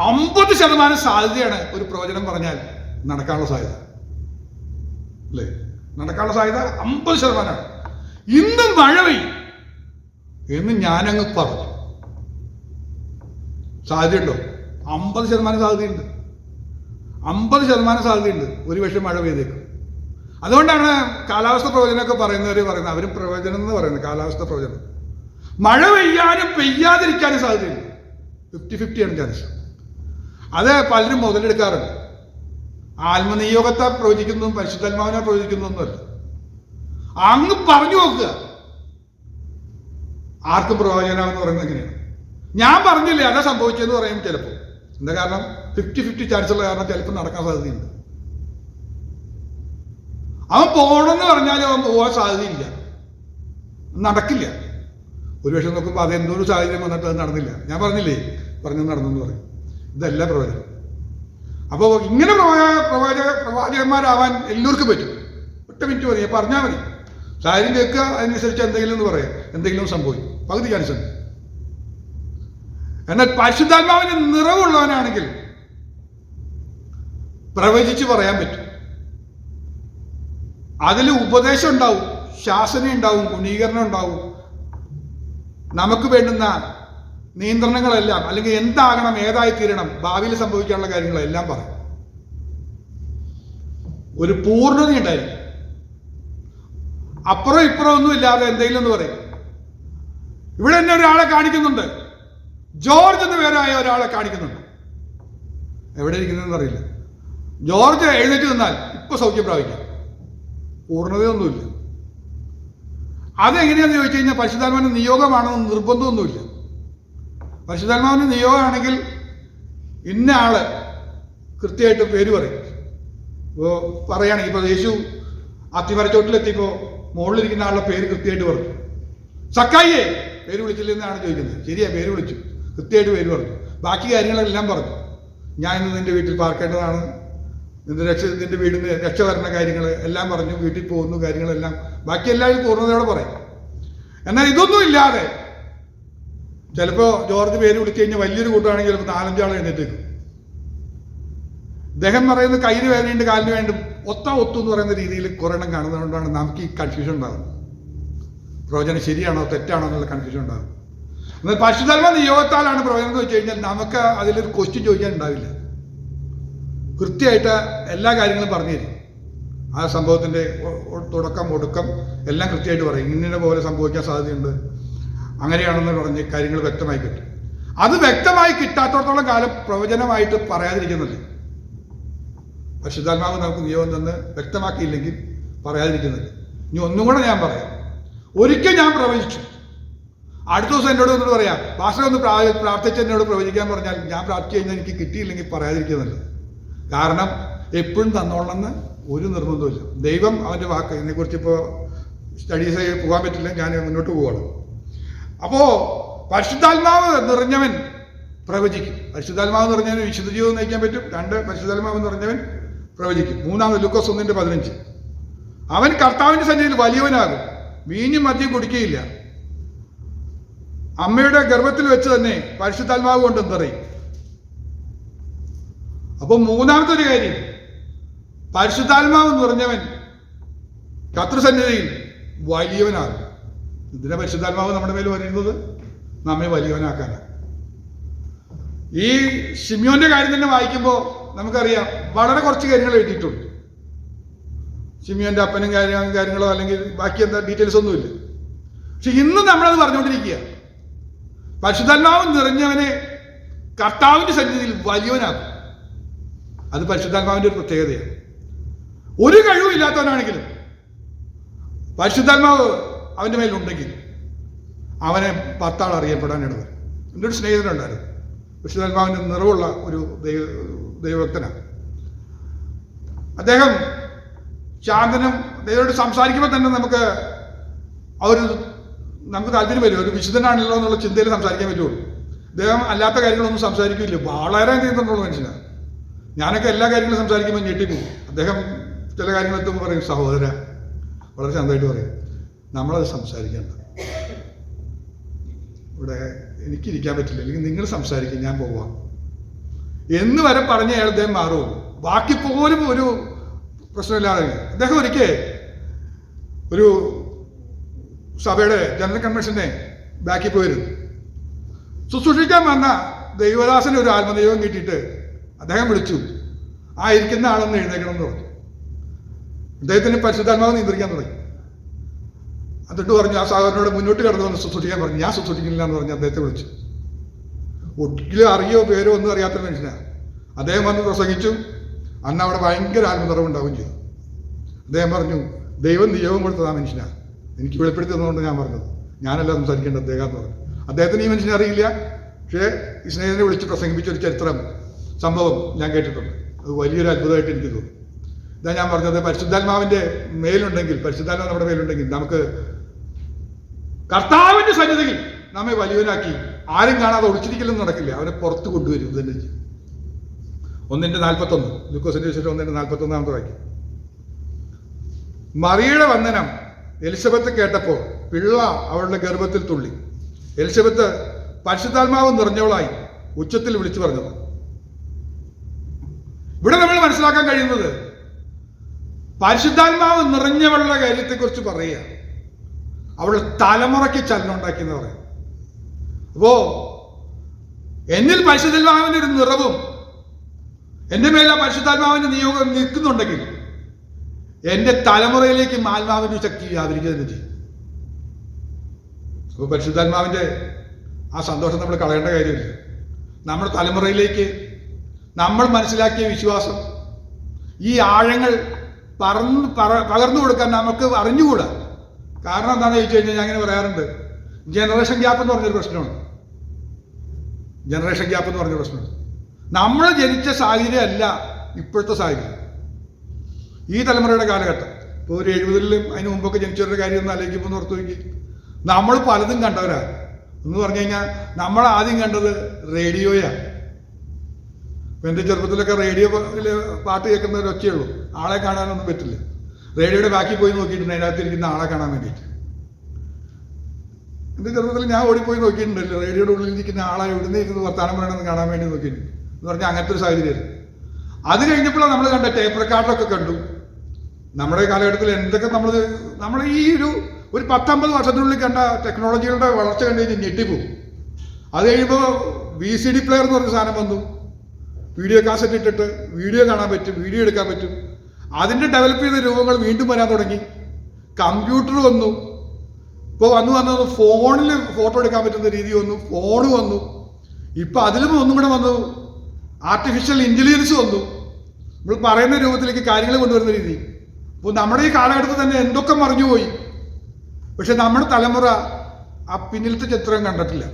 50% സാധ്യതയാണ് ഒരു പ്രവചനം പറഞ്ഞാൽ നടക്കാനുള്ള സാധ്യത, അല്ലേ? നടക്കാനുള്ള സാധ്യത 50%. ഇന്നും മഴ പെയ്യും എന്ന് ഞാനങ്ങ് പറഞ്ഞു. സാധ്യതയുണ്ടോ? 50% സാധ്യതയുണ്ട്. 50% സാധ്യതയുണ്ട് ഒരു പക്ഷേ മഴ പെയ്തേക്കും. അതുകൊണ്ടാണ് കാലാവസ്ഥ പ്രവചനമൊക്കെ പറയുന്നത് അവരും പ്രവചനം എന്ന് പറയുന്നത് കാലാവസ്ഥ പ്രവചനം. മഴ പെയ്യാനും പെയ്യാതിരിക്കാനും സാധ്യതയുണ്ട്. 50-50 ചാൻസ്. അത് പലരും മുതലെടുക്കാറുണ്ട്. ആത്മനിയോഗത്തെ പ്രവചിക്കുന്നതും പരിശുദ്ധാത്മാവിനെ പ്രവചിക്കുന്നതൊന്നുമല്ല. അങ്ങ് പറഞ്ഞു നോക്കുക. ആർക്കും പ്രവചനമെന്ന് പറയുന്നത് എങ്ങനെയാണ്? ഞാൻ പറഞ്ഞില്ലേ അതാ സംഭവിച്ചതെന്ന് പറയും ചിലപ്പോൾ. എന്താ കാരണം? 50-50 ചാൻസ് ഉള്ള കാരണം ചിലപ്പോൾ നടക്കാൻ സാധ്യതയുണ്ട്. അവൻ പോകണമെന്ന് പറഞ്ഞാലും അവൻ പോകാൻ സാധ്യതയില്ല, നടക്കില്ല. ഒരു പക്ഷെ നോക്കുമ്പോൾ അതെന്തോ ഒരു സാഹചര്യം വന്നിട്ട് അത് നടന്നില്ല. ഞാൻ പറഞ്ഞില്ലേ നടന്നെന്ന് പറയും. ഇതല്ല പ്രവചനം. അപ്പോൾ ഇങ്ങനെ പ്രവാചകന്മാരാവാൻ എല്ലാവർക്കും പറ്റും. ഒറ്റ മിനിറ്റ് മതി, പറഞ്ഞാൽ മതി. സാഹചര്യം കേൾക്കുക, അതിനനുസരിച്ച് എന്തെങ്കിലും എന്ന് പറയാം, എന്തെങ്കിലും സംഭവിക്കും. പകുതി ചാൻസ് ഉണ്ട്. എന്നാൽ പരിശുദ്ധാത്മാവിന് നിറവുള്ളവനാണെങ്കിൽ പ്രവചിച്ച് പറയാൻ പറ്റും. അതിൽ ഉപദേശം ഉണ്ടാവും, ശാസന ഉണ്ടാവും, ഗുണീകരണം ഉണ്ടാവും. നമുക്ക് വേണ്ടുന്ന നിയന്ത്രണങ്ങളെല്ലാം, അല്ലെങ്കിൽ എന്താകണം, ഏതായി തീരണം, ഭാവിയിൽ സംഭവിക്കാനുള്ള കാര്യങ്ങളെല്ലാം പറയും. ഒരു പൂർണ്ണത ഉണ്ടായിരിക്കും. അപ്പുറം ഇപ്പുറം ഒന്നും ഇല്ലാതെ എന്തെങ്കിലും എന്ന് പറയും. ഇവിടെ തന്നെ ഒരാളെ കാണിക്കുന്നുണ്ട്, ജോർജ് എന്ന പേരായ ഒരാളെ കാണിക്കുന്നുണ്ട്. എവിടെ ഇരിക്കുന്നതെന്ന് അറിയില്ല. ജോർജ് എഴുന്നേറ്റ് നിന്നാൽ ഇപ്പൊ സൗഖ്യം പ്രാപിക്കാം. പൂർണ്ണതയൊന്നുമില്ല. അതെങ്ങനെയാണെന്ന് ചോദിച്ചു കഴിഞ്ഞാൽ പരിശുദ്ധാത്മാവിന്റെ നിയോഗമാണെന്ന് നിർബന്ധമൊന്നുമില്ല. പരിശുദ്ധാത്മാവിൻ്റെ നിയോഗമാണെങ്കിൽ ഇന്ന ആള് കൃത്യമായിട്ട് പേര് പറയും. ഇപ്പോൾ പറയുകയാണെങ്കിൽ ഇപ്പോൾ യേശു അത്തിമരച്ചോട്ടിലെത്തിയപ്പോൾ മുകളിലിരിക്കുന്ന ആളുടെ പേര് കൃത്യമായിട്ട് പറഞ്ഞു. സക്കായിയെ പേര് വിളിച്ചില്ലെന്നാണ് ചോദിക്കുന്നത്. ശരിയാ, പേര് വിളിച്ചു, കൃത്യമായിട്ട് പേര് പറഞ്ഞു. ബാക്കി കാര്യങ്ങളെല്ലാം പറഞ്ഞു. ഞാൻ ഇന്ന് നിന്റെ വീട്ടിൽ പാർക്കേണ്ടതാണ്, നിന്റെ വീടിന് രക്ഷ വരുന്ന കാര്യങ്ങൾ എല്ലാം പറഞ്ഞു. വീട്ടിൽ പോകുന്നു കാര്യങ്ങളെല്ലാം ബാക്കി എല്ലാവരും പൂർണ്ണതയോടെ പറയും. എന്നാൽ ഇതൊന്നും ഇല്ലാതെ ചിലപ്പോൾ ജോർജ് പേര് വിളിച്ചു കഴിഞ്ഞാൽ വലിയൊരു കൂട്ടമാണെങ്കിൽ ചിലപ്പോൾ 4-5 ആൾ എഴുന്നേറ്റേക്കും. അദ്ദേഹം പറയുന്നത് കയ്യിന് വേദനയുണ്ട്, കാലിന് വേണ്ടും, ഒത്തു എന്ന് പറയുന്ന രീതിയിൽ കുറേ എണ്ണം കാണുന്നതുകൊണ്ടാണ് നമുക്ക് ഈ കൺഫ്യൂഷൻ ഉണ്ടാകുന്നത്. പ്രവചനം ശരിയാണോ തെറ്റാണോ എന്നുള്ള കൺഫ്യൂഷൻ ഉണ്ടാകും. എന്നാൽ പരിശുദ്ധാത്മാ നിയോഗത്താലാണ് പ്രവചനം എന്ന് വെച്ച് കഴിഞ്ഞാൽ നമുക്ക് അതിലൊരു ക്വസ്റ്റ്യൻ ചോദിക്കാൻ ഉണ്ടാവില്ല. കൃത്യമായിട്ട് എല്ലാ കാര്യങ്ങളും പറഞ്ഞു തരും. ആ സംഭവത്തിൻ്റെ തുടക്കം ഒടുക്കം എല്ലാം കൃത്യമായിട്ട് പറയും. ഇന്ന പോലെ സംഭവിക്കാൻ സാധ്യതയുണ്ട്, അങ്ങനെയാണെന്ന് പറഞ്ഞ് കാര്യങ്ങൾ വ്യക്തമായി കിട്ടും. അത് വ്യക്തമായി കിട്ടാത്തോടത്തോളം കാലം പ്രവചനമായിട്ട് പറയാതിരിക്കുന്നില്ല. പരിശുദ്ധാത്മാവ് നമുക്ക് നിയോഗം തന്ന് വ്യക്തമാക്കിയില്ലെങ്കിൽ പറയാതിരിക്കുന്നില്ല. ഇനി ഒന്നും കൂടെ ഞാൻ പറയാം. ഒരിക്കൽ ഞാൻ പ്രവചിച്ചു, അടുത്ത ദിവസം എന്നോട് ഒന്നും പറയാം, പാസ്റ്റർ ഒന്ന് പ്രാർത്ഥിച്ച് എന്നോട് പ്രവചിക്കാൻ പറഞ്ഞാൽ ഞാൻ പ്രാർത്ഥിച്ചു കഴിഞ്ഞാൽ എനിക്ക് കിട്ടിയില്ലെങ്കിൽ പറയാതിരിക്കുന്നില്ല. കാരണം എപ്പോഴും തന്നോളണമെന്ന് ഒരു നിർബന്ധമില്ല. ദൈവം അവൻ്റെ വാക്ക്, ഇതിനെക്കുറിച്ച് ഇപ്പോൾ സ്റ്റഡീസ് പോകാൻ പറ്റില്ല, ഞാൻ മുന്നോട്ട് പോവാണ്. അപ്പോൾ പരിശുദ്ധാത്മാവ് നിറഞ്ഞവൻ പ്രവചിക്കും. പരിശുദ്ധാത്മാവ് നിറഞ്ഞവൻ വിശുദ്ധ ജീവിതം നയിക്കാൻ പറ്റും. 2, പരിശുദ്ധാത്മാവ് നിറഞ്ഞവൻ പ്രവചിക്കും. 3 ലൂക്കോസ് 1:15 അവൻ കർത്താവിൻ്റെ സന്നിധിയിൽ വലിയവനാകും, വീഞ്ഞും മദ്യം കുടിക്കുകയില്ല, അമ്മയുടെ ഗർഭത്തിൽ വെച്ച് തന്നെ പരിശുദ്ധാത്മാവ് കൊണ്ട് നിറയും. അപ്പോൾ മൂന്നാമത്തെ ഒരു കാര്യം, പരിശുദ്ധാത്മാവ് നിറഞ്ഞവൻ കർത്തൃസന്നിധിയിൽ വലിയവനാകും. ഇതിനെ പരിശുദ്ധാത്മാവ് നമ്മുടെ മേൽ വരുന്നത് നമ്മെ വലിയവനാക്കാനാണ്. ഈ ശിമ്യോന്റെ കാര്യം തന്നെ വായിക്കുമ്പോൾ നമുക്കറിയാം വളരെ കുറച്ച് കാര്യങ്ങൾ എഴുതിയിട്ടുണ്ട്. ശിമ്യോന്റെ അപ്പനും കാര്യങ്ങളോ അല്ലെങ്കിൽ ബാക്കി എന്താ ഡീറ്റെയിൽസ് ഒന്നുമില്ല. പക്ഷെ ഇന്ന് നമ്മളത് പറഞ്ഞുകൊണ്ടിരിക്കുക. പരിശുദ്ധാത്മാവ് നിറഞ്ഞവനെ കർത്താവിൻ്റെ സന്നിധിയിൽ വലിയവനാകും. അത് പരിശുദ്ധാത്മാവിൻ്റെ ഒരു പ്രത്യേകതയാണ്. ഒരു കഴിവില്ലാത്തവനാണെങ്കിലും പരിശുദ്ധാത്മാവ് അവൻ്റെ മേലുണ്ടെങ്കിൽ അവനെ 10 ആൾ അറിയപ്പെടാൻ ഇടവരും. എൻ്റെ ഒരു സ്നേഹിതനുണ്ടായിരുന്നു, പരിശുദ്ധാത്മാവിൻ്റെ നിറവുള്ള ഒരു ദൈവഭക്തനാണ്. അദ്ദേഹം ശാന്തനും ദൈവത്തോട് സംസാരിക്കുമ്പോൾ തന്നെ നമുക്ക് താല്പര്യം വരും. ഒരു വിശുദ്ധനാണല്ലോ എന്നുള്ള ചിന്തയിൽ സംസാരിക്കാൻ പറ്റുള്ളൂ. അദ്ദേഹം അല്ലാത്ത കാര്യങ്ങളൊന്നും സംസാരിക്കില്ല. വളരെ നിയന്ത്രണമുള്ള മനുഷ്യനാണ്. ഞാനൊക്കെ എല്ലാ കാര്യങ്ങളും സംസാരിക്കുമ്പോൾ ഞെട്ടിപ്പോകും. അദ്ദേഹം ചില കാര്യങ്ങളെത്തുമ്പോൾ പറയും, സഹോദര, വളരെ ശാന്തമായിട്ട് പറയും, നമ്മളത് സംസാരിക്കേണ്ട, ഇവിടെ എനിക്കിരിക്കാൻ പറ്റില്ല, അല്ലെങ്കിൽ നിങ്ങൾ സംസാരിക്കും, ഞാൻ പോവാം എന്ന് വരെ പറഞ്ഞ അയാൾ അദ്ദേഹം മാറും. ബാക്കി പോലും ഒരു പ്രശ്നമില്ലാതെ അദ്ദേഹം ഒരിക്കൽ ഒരു സഭയുടെ ജനറൽ കൺവെൻഷനെ ബാക്കിൽ പോയിരുന്നു. ശുശ്രൂഷിക്കാൻ വന്ന ദൈവദാസന് ഒരു ആത്മദൈവം കിട്ടിയിട്ട് അദ്ദേഹം വിളിച്ചു, ആ ഇരിക്കുന്ന ആളൊന്ന് എഴുന്നേക്കണം എന്ന് പറഞ്ഞു. അദ്ദേഹത്തിന് പരിശുദ്ധാത്മാവ് നിയന്ത്രിക്കാൻ തുടങ്ങി. എന്നിട്ട് പറഞ്ഞു, ആ സഹോദരനോട് മുന്നോട്ട് കടന്നു വന്ന് ശുശ്രൂഷിക്കാൻ പറഞ്ഞു. ഞാൻ ശുശ്രൂഷിക്കില്ല എന്ന് പറഞ്ഞ് അദ്ദേഹത്തെ വിളിച്ചു. ഒരിക്കലും അറിയോ പേരോ ഒന്നും അറിയാത്ത മനുഷ്യനാണ്. അദ്ദേഹം വന്ന് പ്രസംഗിച്ചു. അന്ന് അവിടെ ഭയങ്കര ആത്മനിറവുണ്ടാവുകയും ചെയ്തു. അദ്ദേഹം പറഞ്ഞു, ദൈവം നിയോഗം കൊടുത്തത് ആ മനുഷ്യനാണ്, എനിക്ക് വെളിപ്പെടുത്തി തന്നുകൊണ്ട് ഞാൻ പറഞ്ഞത്, ഞാനല്ല സംസാരിക്കേണ്ടത് അദ്ദേഹം എന്ന് പറഞ്ഞു. അദ്ദേഹത്തിന് ഈ മനുഷ്യനെ അറിയില്ല. പക്ഷേ ഈ സ്നേഹിതനെ വിളിച്ച് പ്രസംഗിപ്പിച്ച ഒരു സംഭവം ഞാൻ കേട്ടിട്ടുണ്ട്. അത് വലിയൊരു അത്ഭുതമായിട്ട് എനിക്ക് തോന്നി. ഇതാ ഞാൻ പറഞ്ഞത്, പരിശുദ്ധാത്മാവിൻ്റെ മേലുണ്ടെങ്കിൽ, പരിശുദ്ധാത്മാവ് നമ്മുടെ മേലുണ്ടെങ്കിൽ നമുക്ക് കർത്താവിൻ്റെ സന്നിധിയിൽ നമ്മെ വലിയവനാക്കി ആരും കാണാതെ ഒളിച്ചിരിക്കലൊന്നും നടക്കില്ല, അവനെ പുറത്ത് കൊണ്ടുവരും. ഇത് തന്നെ 1:41 ലൂക്കോസിന്റെ വിശേഷം 1:41 വാക്യം. മറിയയുടെ വന്ദനം എലിസബത്ത് കേട്ടപ്പോൾ പിള്ള അവളുടെ ഗർഭത്തിൽ തുള്ളി. എലിസബത്ത് പരിശുദ്ധാത്മാവ് നിറഞ്ഞവളായി ഉച്ചത്തിൽ വിളിച്ചു പറഞ്ഞത്. ഇവിടെ നമ്മൾ മനസ്സിലാക്കാൻ കഴിയുന്നത് പരിശുദ്ധാത്മാവ് നിറഞ്ഞവളുടെ കാര്യത്തെക്കുറിച്ച് പറയുക, അവളുടെ തലമുറയ്ക്ക് ചലനം ഉണ്ടാക്കിയെന്ന് പറയും. അപ്പോ എന്നിൽ പരിശുദ്ധാത്മാവിന്റെ ഒരു നിറവും എൻ്റെ മേലെ പരിശുദ്ധാത്മാവിന്റെ നിയോഗം നിൽക്കുന്നുണ്ടെങ്കിൽ എൻ്റെ തലമുറയിലേക്ക് ആത്മാവിന്റെ ശക്തി വ്യാപരിക്കുക തന്നെ ചെയ്യും. അപ്പോൾ പരിശുദ്ധാത്മാവിന്റെ ആ സന്തോഷം നമ്മൾ കളയേണ്ട കാര്യമില്ല. നമ്മുടെ തലമുറയിലേക്ക് നമ്മൾ മനസ്സിലാക്കിയ വിശ്വാസം, ഈ ആഴങ്ങൾ പകർന്നു കൊടുക്കാൻ നമുക്ക് അറിഞ്ഞുകൂടാ. കാരണം എന്താണെന്ന് ചോദിച്ചു കഴിഞ്ഞാൽ ഞാൻ അങ്ങനെ പറയാറുണ്ട്, ജനറേഷൻ ഗ്യാപ്പ് എന്ന് പറഞ്ഞൊരു പ്രശ്നമുണ്ട്. ജനറേഷൻ ഗ്യാപ്പ് എന്ന് പറഞ്ഞ പ്രശ്നം. നമ്മൾ ജനിച്ച സാഹചര്യം അല്ല ഇപ്പോഴത്തെ സാഹചര്യം, ഈ തലമുറയുടെ കാലഘട്ടം. ഇപ്പോൾ ഒരു 70-ലും അതിന് മുമ്പൊക്കെ ജനിച്ചവരുടെ കാര്യം ഒന്ന് ആലോചിക്കുമ്പോൾ ഒന്ന് ഓർത്ത് നോക്കി. നമ്മൾ പലതും കണ്ടവരാ. എന്ന് പറഞ്ഞു കഴിഞ്ഞാൽ നമ്മൾ ആദ്യം കണ്ടത് റേഡിയോയാണ്. എൻ്റെ ചെറുപ്പത്തിലൊക്കെ റേഡിയോയിൽ പാട്ട് കേൾക്കുന്ന ഒരു ഒച്ചയുള്ളൂ, ആളെ കാണാനൊന്നും പറ്റില്ല. റേഡിയോയുടെ ബാക്കി പോയി നോക്കിയിട്ടുണ്ട് അതിനകത്തിരിക്കുന്ന ആളെ കാണാൻ വേണ്ടിയിട്ട്. എൻ്റെ ചെറുപ്പത്തിൽ ഞാൻ ഓടിപ്പോയി നോക്കിയിട്ടുണ്ടല്ലോ, റേഡിയോയുടെ ഉള്ളിലിരിക്കുന്ന ആളെ എവിടുന്ന് ഇരുന്ന് വർത്താനം പറയണമെന്ന് കാണാൻ വേണ്ടി നോക്കിയിട്ടുണ്ട്. എന്ന് പറഞ്ഞാൽ അങ്ങനത്തെ ഒരു സാഹചര്യമായിരുന്നു. അത് കഴിഞ്ഞപ്പോഴാണ് നമ്മൾ കണ്ട ടേപ്പ് റെക്കോർഡറൊക്കെ കണ്ടു. നമ്മുടെ കാലഘട്ടത്തിൽ എന്തൊക്കെ നമ്മൾ ഈ ഒരു 10-50 വർഷത്തിനുള്ളിൽ കണ്ട ടെക്നോളജികളുടെ വളർച്ച കണ്ടു കഴിഞ്ഞാൽ ഞെട്ടിപ്പോവും. അത് കഴിയുമ്പോൾ VCD പ്ലെയർ എന്ന് പറഞ്ഞ സാധനം വന്നു. വീഡിയോ കാസറ്റ് ഇട്ടിട്ട് വീഡിയോ കാണാൻ പറ്റും, വീഡിയോ എടുക്കാൻ പറ്റും. അതിൻ്റെ ഡെവലപ്പ് ചെയ്ത രൂപങ്ങൾ വീണ്ടും വരാൻ തുടങ്ങി. കമ്പ്യൂട്ടർ വന്നു. ഇപ്പോൾ വന്നത് ഫോണിൽ ഫോട്ടോ എടുക്കാൻ പറ്റുന്ന രീതി വന്നു, ഫോൺ വന്നു. ഇപ്പം അതിലും ഒന്നും കൂടെ വന്നു, ആർട്ടിഫിഷ്യൽ ഇൻ്റലിജൻസ് വന്നു. നമ്മൾ പറയുന്ന രൂപത്തിലേക്ക് കാര്യങ്ങൾ കൊണ്ടുവരുന്ന രീതി. അപ്പോൾ നമ്മുടെ ഈ കാലഘട്ടത്തിൽ തന്നെ എന്തൊക്കെ മറിഞ്ഞുപോയി. പക്ഷെ നമ്മുടെ തലമുറ ആ പിന്നിലത്തെ ചിത്രം കണ്ടിട്ടില്ല.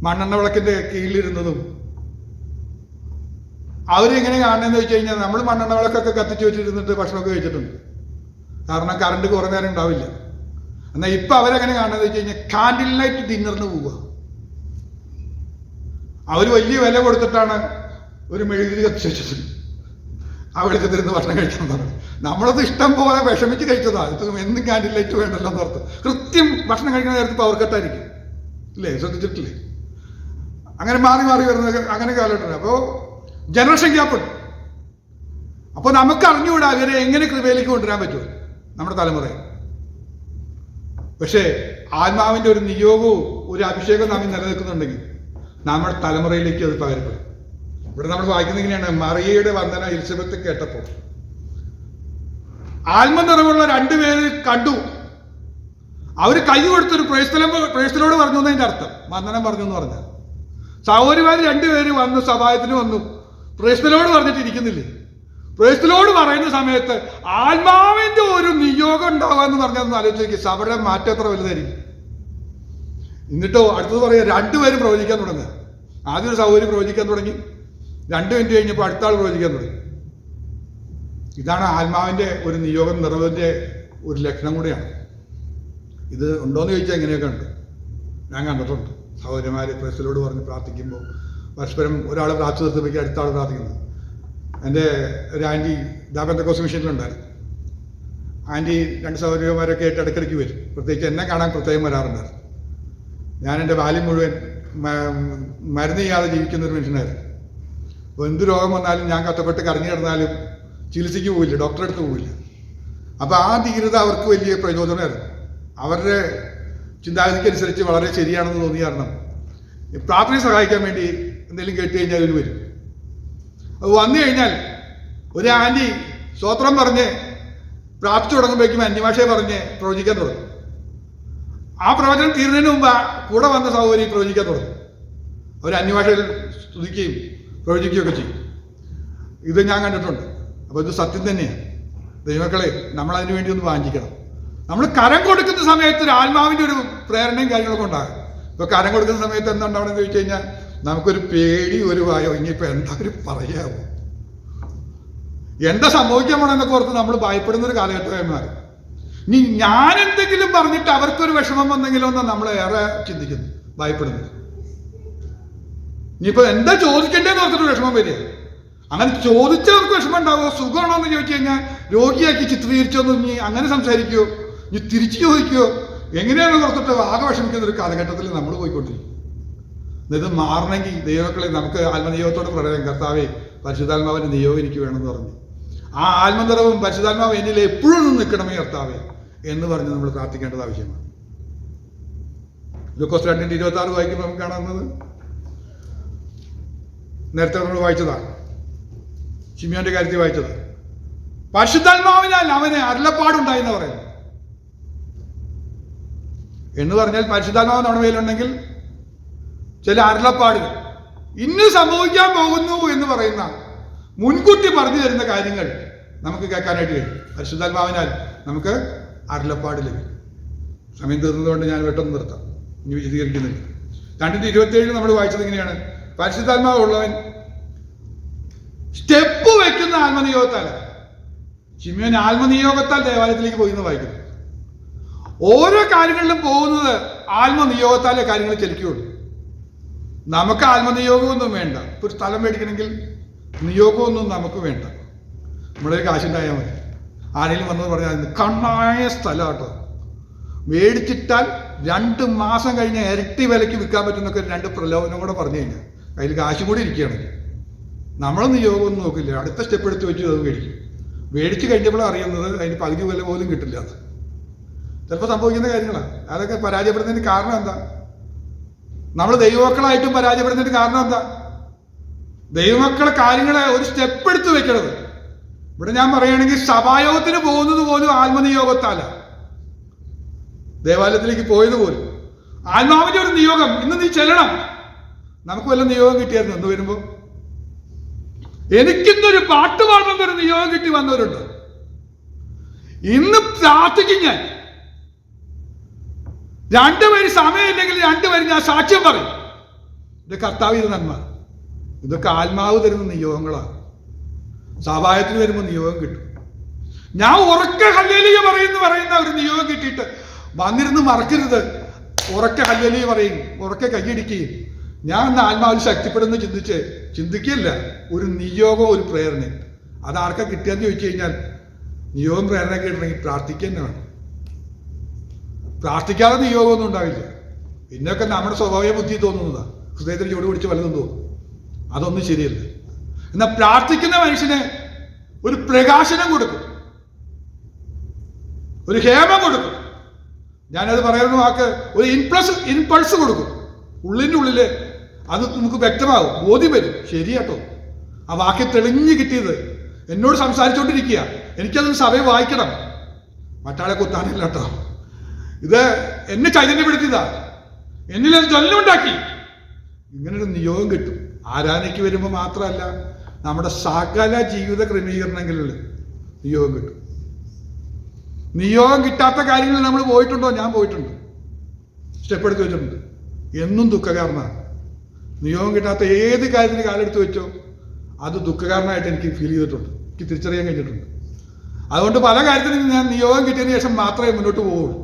മണ്ണെണ്ണ വിളക്കിൻ്റെ കീഴിലിരുന്നതും അവരെങ്ങനെ കാണുന്നതെന്ന് വെച്ച് കഴിഞ്ഞാൽ നമ്മൾ മണ്ണെണ്ണ വിളക്കൊക്കെ കത്തിച്ച് വെച്ചിരുന്നിട്ട് ഭക്ഷണമൊക്കെ കഴിച്ചിട്ടുണ്ട്. കാരണം കറണ്ട് കുറേ നേരം ഉണ്ടാവില്ല. എന്നാൽ ഇപ്പം അവരെങ്ങനെ കാണുന്നത് വെച്ച് കഴിഞ്ഞാൽ കാൻഡിൽ ലൈറ്റ് ഡിന്നറിന് പോവുക. അവർ വലിയ വില കൊടുത്തിട്ടാണ് ഒരു മെഴുകുതിരി കത്തിച്ച് വെച്ചത്. ആ വെളിച്ചത്തിരുന്ന് ഭക്ഷണം കഴിക്കാൻ പറഞ്ഞു. നമ്മളത് ഇഷ്ടം പോലെ വിഷമിച്ച് കഴിച്ചതാണ്. ഇത് എന്നും കാൻഡിൽ ലൈറ്റ് വേണ്ടല്ലോ എന്നോർത്ത് കൃത്യം ഭക്ഷണം കഴിക്കുന്ന നേരത്ത് പവർ കട്ടായിരിക്കും. ഇല്ലേ, ശ്രദ്ധിച്ചിട്ടില്ലേ? അങ്ങനെ മാറി വരുന്ന അങ്ങനെ കാലഘട്ടം. അപ്പോൾ ജനറേഷൻ ഗ്യാപ്പ് ഉണ്ട്. അപ്പോൾ നമുക്ക് അറിഞ്ഞുകൂടാ അവരെ എങ്ങനെ കൃപയിലേക്ക് കൊണ്ടുവരാൻ പറ്റുമോ നമ്മുടെ തലമുറയെ. പക്ഷേ ആത്മാവിൻ്റെ ഒരു നിയോഗവും ഒരു അഭിഷേകവും നാം നിലനിൽക്കുന്നുണ്ടെങ്കിൽ നമ്മുടെ തലമുറയിലേക്ക് അത് പകരപ്പെടും. ഇവിടെ നമ്മൾ വായിക്കുന്നത് ഇങ്ങനെയാണ്: മറിയയുടെ വന്ദന എലിസബത്ത് കേട്ടപ്പോൾ ആത്മനിറവുള്ള 2 പേര് കണ്ടു. അവർ കൈ കൊടുത്തൊരു പ്രേസ്തലോട് പറഞ്ഞു എന്നതിൻ്റെ അർത്ഥം, വന്ദനം പറഞ്ഞു എന്ന് പറഞ്ഞാൽ. സഹോദരിമാർ 2 പേര് വന്നു, സഭായത്തിന് വന്നു, പ്രേസ്തലോട് പറഞ്ഞിട്ടിരിക്കുന്നില്ലേ? പ്രേസ്തലോട് പറയുന്ന സമയത്ത് ആത്മാവിൻ്റെ ഒരു നിയോഗം ഉണ്ടാവുക എന്ന് പറഞ്ഞാൽ ആലോചിച്ച് സഭയുടെ മാറ്റം എത്ര വലുതായിരിക്കും. എന്നിട്ടോ അടുത്തത് പറയാം, 2 പേരും പ്രവചിക്കാൻ തുടങ്ങുക. ആദ്യം ഒരു സഹോദരി പ്രവചിക്കാൻ തുടങ്ങി, 2 മിനിറ്റ് കഴിഞ്ഞപ്പോൾ അടുത്ത ആൾ പ്രവചിക്കാൻ തുടങ്ങി. ഇതാണ് ആത്മാവിൻ്റെ ഒരു നിയോഗം നിറവിൻ്റെ ഒരു ലക്ഷണം കൂടിയാണ്. ഇത് ഉണ്ടോയെന്ന് ചോദിച്ചാൽ എങ്ങനെയൊക്കെ ഉണ്ട്. ഞാൻ കണ്ടിട്ടുണ്ട് സഹോദരിമാർ പ്രേസ്തലോട് പറഞ്ഞ് പ്രാർത്ഥിക്കുമ്പോൾ പരസ്പരം ഒരാൾ പ്രാർത്ഥിച്ചു നിർത്തുമ്പോൾ അടുത്ത ആൾ പ്രാർത്ഥിക്കുന്നത്. എൻ്റെ ഒരു ആൻറ്റി പെന്തക്കോസ്ത് മിഷനിലുണ്ടായിരുന്നു. ആൻറ്റി 2 സഹോദരിമാരൊക്കെ ആയിട്ട് ഇടയ്ക്കിടയ്ക്ക് വരും. പ്രത്യേകിച്ച് എന്നെ കാണാൻ പ്രത്യേകം വരാറുണ്ടായിരുന്നു. ഞാൻ എൻ്റെ ബാല്യം മുഴുവൻ മരുന്ന് ചെയ്യാതെ ജീവിക്കുന്നൊരു മനുഷ്യനായിരുന്നു. അപ്പോൾ എന്ത് രോഗം വന്നാലും ഞാൻ കഷ്ടപ്പെട്ട് കറങ്ങി കിടന്നാലും ചികിത്സയ്ക്ക് പോവില്ല, ഡോക്ടറെ അടുത്ത് പോവില്ല. അപ്പോൾ ആ ധീരത അവർക്ക് വലിയ പ്രചോദനമായിരുന്നു. അവരുടെ ചിന്താഗതിക്കനുസരിച്ച് വളരെ ശരിയാണെന്ന് തോന്നിയ കാരണം പ്രാർത്ഥനയെ സഹായിക്കാൻ വേണ്ടി എന്തെങ്കിലും കേട്ട് കഴിഞ്ഞാൽ അവർ വരും. അത് വന്നു കഴിഞ്ഞാൽ ഒരു ആൻറ്റി സ്തോത്രം പറഞ്ഞ് പ്രാർത്ഥിച്ചു തുടങ്ങുമ്പോഴേക്കും അന്യഭാഷയെ പറഞ്ഞ് പ്രവചിക്കാൻ തുടങ്ങും. ആ പ്രവചനം തീർന്നതിന് മുമ്പ് കൂടെ വന്ന സഹോദരി പ്രവചിക്കാൻ തുടങ്ങും. അവർ അന്യഭാഷയിൽ സ്തുതിക്കുകയും പ്രവചിക്കുകയൊക്കെ ചെയ്യും. ഇത് ഞാൻ കണ്ടിട്ടുണ്ട്. അപ്പോൾ ഇത് സത്യം തന്നെയാണ്. ദൈവമക്കളെ, നമ്മളതിനു വേണ്ടി ഒന്ന് വാഞ്ചിക്കണം. നമ്മൾ കരം കൊടുക്കുന്ന സമയത്ത് ഒരു ആത്മാവിൻ്റെ ഒരു പ്രേരണയും കാര്യങ്ങളൊക്കെ ഉണ്ടാകും. ഇപ്പോൾ കരം കൊടുക്കുന്ന സമയത്ത് എന്താ ഉണ്ടാവണമെന്ന് ചോദിച്ചു കഴിഞ്ഞാൽ നമുക്കൊരു പേടി, ഒരു ഭയോ, ഇനിയിപ്പോൾ എന്താ ഒരു പറയാമോ, എന്താ സംഭവിക്കാൻ പോണെന്നൊക്കെ ഓർത്ത് നമ്മൾ ഭയപ്പെടുന്നൊരു കാലഘട്ടമായി മാറി. ഇനി ഞാൻ എന്തെങ്കിലും പറഞ്ഞിട്ട് അവർക്കൊരു വിഷമം വന്നെങ്കിലോ എന്ന് നമ്മൾ ഏറെ ചിന്തിക്കുന്നു, ഭയപ്പെടുന്നു. ഇനിയിപ്പോൾ എന്താ ചോദിക്കേണ്ടതെന്ന് ഓർത്തിട്ട് വിഷമം വരിക. അങ്ങനെ ചോദിച്ചവർക്ക് വിഷമം ഉണ്ടാവുമോ? സുഖമാണോ എന്ന് ചോദിച്ചു കഴിഞ്ഞാൽ രോഗിയാക്കി ചിത്രീകരിച്ചോന്ന് ഇനി അങ്ങനെ സംസാരിക്കുമോ, ഇനി തിരിച്ചു ചോദിക്കുമോ, എങ്ങനെയാണെന്ന് ഓർത്തിട്ട് ആകെ വിഷമിക്കുന്ന ഒരു കാലഘട്ടത്തിൽ നമ്മൾ പോയിക്കൊണ്ടിരിക്കും. ഇത് മാറണമെങ്കിൽ ദൈവമക്കളെ നമുക്ക് ആത്മനിയോഗത്തോട് പറയാം, കർത്താവേ പരിശുദ്ധാത്മാവിൻ്റെ നിയോഗം എനിക്ക് വേണമെന്ന് പറഞ്ഞു. ആ ആത്മനിറവും പരിശുദ്ധാത്മാവ് എന്നിൽ എപ്പോഴും നിൽക്കണമേ കർത്താവേ എന്ന് പറഞ്ഞ് നമ്മൾ പ്രാർത്ഥിക്കേണ്ടത് ആവശ്യമാണ്. ലൂക്കോസ് 2:26 വായിക്കുമ്പോൾ നമുക്ക് കാണുന്നത് നേരത്തെ നമ്മൾ വായിച്ചതാണ്, ശിമിയോന്റെ കാര്യത്തിൽ വായിച്ചത്. പരിശുദ്ധാത്മാവിനാൽ അവന് അരുളപ്പാടുണ്ടായി എന്ന് പറയുന്നു. എന്ന് പറഞ്ഞാൽ പരിശുദ്ധാത്മാവ് നമ്മുടെ മേലുണ്ടെങ്കിൽ ചില അരുളപ്പാടുകൾ, ഇന്ന് സംഭവിക്കാൻ പോകുന്നു എന്ന് പറയുന്ന മുൻകൂട്ടി പറഞ്ഞു തരുന്ന കാര്യങ്ങൾ നമുക്ക് കേൾക്കാനായിട്ട് കഴിയും. പരിശുദ്ധാത്മാവിനാൽ നമുക്ക് അരുളപ്പാട് ലഭിക്കും. സമയം തീർന്നതുകൊണ്ട് ഞാൻ പെട്ടെന്ന് നിർത്താം, ഇനി വിശദീകരിക്കുന്നില്ല. 2:27 നമ്മൾ വായിച്ചത് ഇങ്ങനെയാണ്: പരിശുദ്ധാത്മാവ് ഉള്ളവൻ സ്റ്റെപ്പ് വെക്കുന്ന ആത്മനിയോഗത്താല. ശിമ്യോൻ ആത്മനിയോഗത്താൽ ദേവാലയത്തിലേക്ക് പോയി എന്ന് വായിക്കുന്നു. ഓരോ കാര്യങ്ങളിലും പോകുന്നത് ആത്മനിയോഗത്താലേ കാര്യങ്ങൾ ചലിക്കുകയുള്ളൂ. നമുക്ക് ആത്മനിയോഗമൊന്നും വേണ്ട. ഇപ്പൊ ഒരു സ്ഥലം മേടിക്കണമെങ്കിൽ നിയോഗമൊന്നും നമുക്ക് വേണ്ട. നമ്മുടെ ഒരു കാശുണ്ടായാൽ മതി. ആരെങ്കിലും വന്നത് പറഞ്ഞാൽ കണ്ണായ സ്ഥലം കേട്ടോ, മേടിച്ചിട്ടാൽ 2 മാസം കഴിഞ്ഞ് ഇരട്ടി വിലയ്ക്ക് വിൽക്കാൻ പറ്റുന്നൊക്കെ 2 പ്രലോഭനം കൂടെ പറഞ്ഞു കഴിഞ്ഞാൽ കയ്യിൽ കാശും കൂടി ഇരിക്കുകയാണ്. നമ്മൾ നിയോഗമൊന്നും നോക്കില്ല, അടുത്ത സ്റ്റെപ്പ് എടുത്ത് വെച്ച് അത് മേടിക്കും. മേടിച്ച് കഴിഞ്ഞപ്പോഴാണ് അറിയുന്നത് അതിന് പകുതി വില പോലും കിട്ടില്ല. അത് ചിലപ്പോൾ സംഭവിക്കുന്ന കാര്യങ്ങളാണ്. അതൊക്കെ പരാജയപ്പെടുന്നതിന് കാരണം എന്താ? നമ്മൾ ദൈവമക്കളായിട്ടും പരാജയപ്പെടുന്നതിന് കാരണം എന്താ? ദൈവമക്കളെ കാര്യങ്ങളെ ഒരു സ്റ്റെപ്പ് എടുത്ത് വെക്കണത്. ഇവിടെ ഞാൻ പറയുകയാണെങ്കിൽ സഭായോഗത്തിന് പോകുന്നത് പോലും ആത്മനിയോഗത്താല. ദേവാലയത്തിലേക്ക് പോയത് പോലും ആത്മാവിന്റെ ഒരു നിയോഗം. ഇന്ന് നീ ചെല്ലണം. നമുക്ക് വല്ല നിയോഗം കിട്ടിയായിരുന്നു എന്ന് വരുമ്പോ? എനിക്കിന്നൊരു പാട്ട് പാടണമെന്നൊരു നിയോഗം കിട്ടി വന്നവരുണ്ട്. ഇന്ന് പ്രാർത്ഥിക്കും ഞാൻ. 2 പേര് സമയമില്ലെങ്കിൽ 2 പേര് ഞാൻ സാക്ഷ്യം പറയും. ഇത് കർത്താവ് ഇത് നന്മ. ഇതൊക്കെ ആത്മാവ് തരുന്ന നിയോഗങ്ങളാണ്. സഭായത്തിന് വരുമ്പോൾ നിയോഗം കിട്ടും. ഞാൻ ഉറക്കെ ഹല്ലേലൂയ പറയുന്ന ഒരു നിയോഗം കിട്ടിയിട്ട് വന്നിരുന്ന് മറക്കരുത്. ഉറക്കെ ഹല്ലേലൂയ പറയും, ഉറക്കെ കൈയടിക്കുകയും ഞാൻ ഇന്ന് ആത്മാവിൽ ശക്തിപ്പെടുന്നു ചിന്തിക്കില്ല. ഒരു നിയോഗം, ഒരു പ്രേരണ. അത് ആർക്കാ കിട്ടിയെന്ന് ചോദിച്ചു കഴിഞ്ഞാൽ നിയോഗം പ്രേരണ കിട്ടണമെങ്കിൽ പ്രാർത്ഥിക്കുക തന്നെ വേണം. പ്രാർത്ഥിക്കാതെ നിയോഗമൊന്നും ഉണ്ടാവില്ല. പിന്നൊക്കെ നമ്മുടെ സ്വഭാവ ബുദ്ധി തോന്നുന്നതാണ്. ഹൃദയത്തിൽ ചൂട് പിടിച്ച് വല്ലതും തോന്നും. അതൊന്നും ശരിയല്ല. എന്നാൽ പ്രാർത്ഥിക്കുന്ന മനുഷ്യന് ഒരു പ്രകാശനം കൊടുക്കും, ഒരു ഹേമം കൊടുക്കും. ഞാനത് പറയുന്ന വാക്ക് ഒരു ഇൻപൾസ് കൊടുക്കും. ഉള്ളിൻ്റെ ഉള്ളില് അത് നമുക്ക് വ്യക്തമാകും, ബോധ്യം വരും. ശരിയാട്ടോ, ആ വാക്യം തെളിഞ്ഞു കിട്ടിയത് എന്നോട് സംസാരിച്ചുകൊണ്ടിരിക്കുക. എനിക്കതൊന്ന് സഭയെ വായിക്കണം. മറ്റാളെ കുത്താനില്ല കേട്ടോ. ഇത് എന്നെ ചൈതന്യപ്പെടുത്തിയതാ, എന്നിലത് ജ്വലനമുണ്ടാക്കി. ഇങ്ങനൊരു നിയോഗം കിട്ടും. ആരാധനയ്ക്ക് വരുമ്പോൾ മാത്രമല്ല, നമ്മുടെ സകല ജീവിത ക്രമീകരണങ്ങളിൽ നിയോഗം കിട്ടും. നിയോഗം കിട്ടാത്ത കാര്യങ്ങളിൽ നമ്മൾ പോയിട്ടുണ്ടോ? ഞാൻ പോയിട്ടുണ്ട്. സ്റ്റെപ്പ് എടുത്ത് വെച്ചിട്ടുണ്ട്. എന്നും ദുഃഖകാരണമാണ്. നിയോഗം കിട്ടാത്ത ഏത് കാര്യത്തിന് കാലെടുത്ത് വെച്ചോ അത് ദുഃഖകാരണമായിട്ട് എനിക്ക് ഫീൽ ചെയ്തിട്ടുണ്ട്, എനിക്ക് തിരിച്ചറിയാൻ കഴിഞ്ഞിട്ടുണ്ട്. അതുകൊണ്ട് പല കാര്യത്തിനും ഞാൻ നിയോഗം കിട്ടിയതിന് ശേഷം മാത്രമേ മുന്നോട്ട് പോവുള്ളൂ.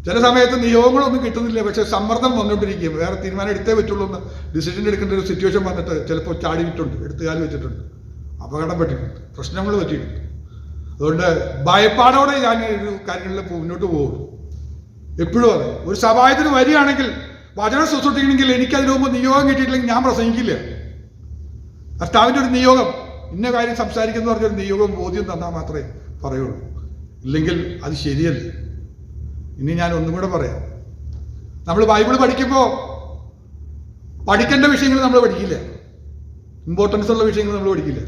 ചില സമയത്ത് നിയോഗങ്ങളൊന്നും കിട്ടുന്നില്ല, പക്ഷെ സമ്മർദ്ദം വന്നുകൊണ്ടിരിക്കും. വേറെ തീരുമാനം എടുത്തേ പറ്റുള്ളൂ എന്ന് ഡിസിഷൻ എടുക്കേണ്ട ഒരു സിറ്റുവേഷൻ വന്നിട്ട് ചിലപ്പോൾ ചാടിയിട്ടുണ്ട്, എടുത്തുകാലി വെച്ചിട്ടുണ്ട്, അപകടപ്പെട്ടിട്ടുണ്ട്, പ്രശ്നങ്ങൾ പറ്റിയിട്ടുണ്ട്. അതുകൊണ്ട് ഭയപ്പാടോടെ ഞാൻ ഒരു കാര്യങ്ങളിൽ മുന്നോട്ട് പോകുള്ളൂ. എപ്പോഴും അതെ. ഒരു സഭായത്തിന് വരികയാണെങ്കിൽ വചനം ശുശ്രൂഷിക്കണമെങ്കിൽ എനിക്കതിന് മുമ്പ് നിയോഗം കിട്ടിയിട്ടില്ലെങ്കിൽ ഞാൻ പ്രസംഗിക്കില്ല. കർത്താവിൻ്റെ ഒരു നിയോഗം, ഇന്ന കാര്യം സംസാരിക്കുന്ന പറഞ്ഞൊരു നിയോഗം ബോധ്യം തന്നാൽ മാത്രമേ പറയുള്ളൂ. ഇല്ലെങ്കിൽ അത് ശരിയല്ല. ഇനി ഞാൻ ഒന്നും കൂടെ പറയാം. നമ്മൾ ബൈബിൾ പഠിക്കുമ്പോൾ പഠിക്കേണ്ട വിഷയങ്ങൾ നമ്മൾ പഠിക്കില്ല, ഇമ്പോർട്ടൻസ് ഉള്ള വിഷയങ്ങൾ നമ്മൾ പഠിക്കില്ല.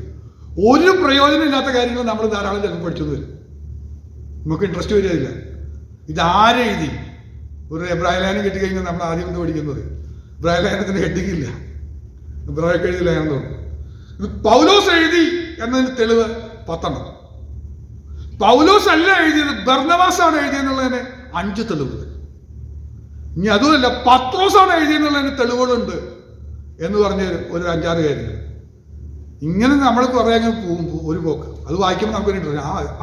ഒരു പ്രയോജനമില്ലാത്ത കാര്യങ്ങൾ നമ്മൾ ധാരാളം ചിലപ്പോൾ പഠിച്ചു വരും. നമുക്ക് ഇൻട്രസ്റ്റ് വരികയില്ല. ഇതാരെഴുതി? ഒരു എബ്രായ ലേഖനം കിട്ടിക്കഴിഞ്ഞാൽ നമ്മൾ ആദ്യം എന്ത് പഠിക്കുന്നത്? എബ്രായ ലേഖനത്തിന് ഹെഡിങ് ഇല്ല, എബ്രായൊക്കെ എഴുതി ലേഖനം തോന്നും. ഇത് പൗലോസ് എഴുതി എന്നതിന് തെളിവ് 10. പൗലോസ് അല്ല എഴുതിയത്, ബർന്നബാസാണ് എഴുതിയെന്നുള്ളതിന് 5 തെളിവുകൾ. ഇനി അതുമല്ല, പത്രോസാണ് എഴുതിയെന്നുള്ളതിന് തെളിവുകളുണ്ട് എന്ന് പറഞ്ഞ ഒരു 5-6 കാര്യങ്ങൾ. ഇങ്ങനെ നമ്മൾ കുറേ അങ്ങ് പോകുമ്പോൾ ഒരു പോക്ക് അത് വായിക്കുമ്പോൾ നമുക്ക്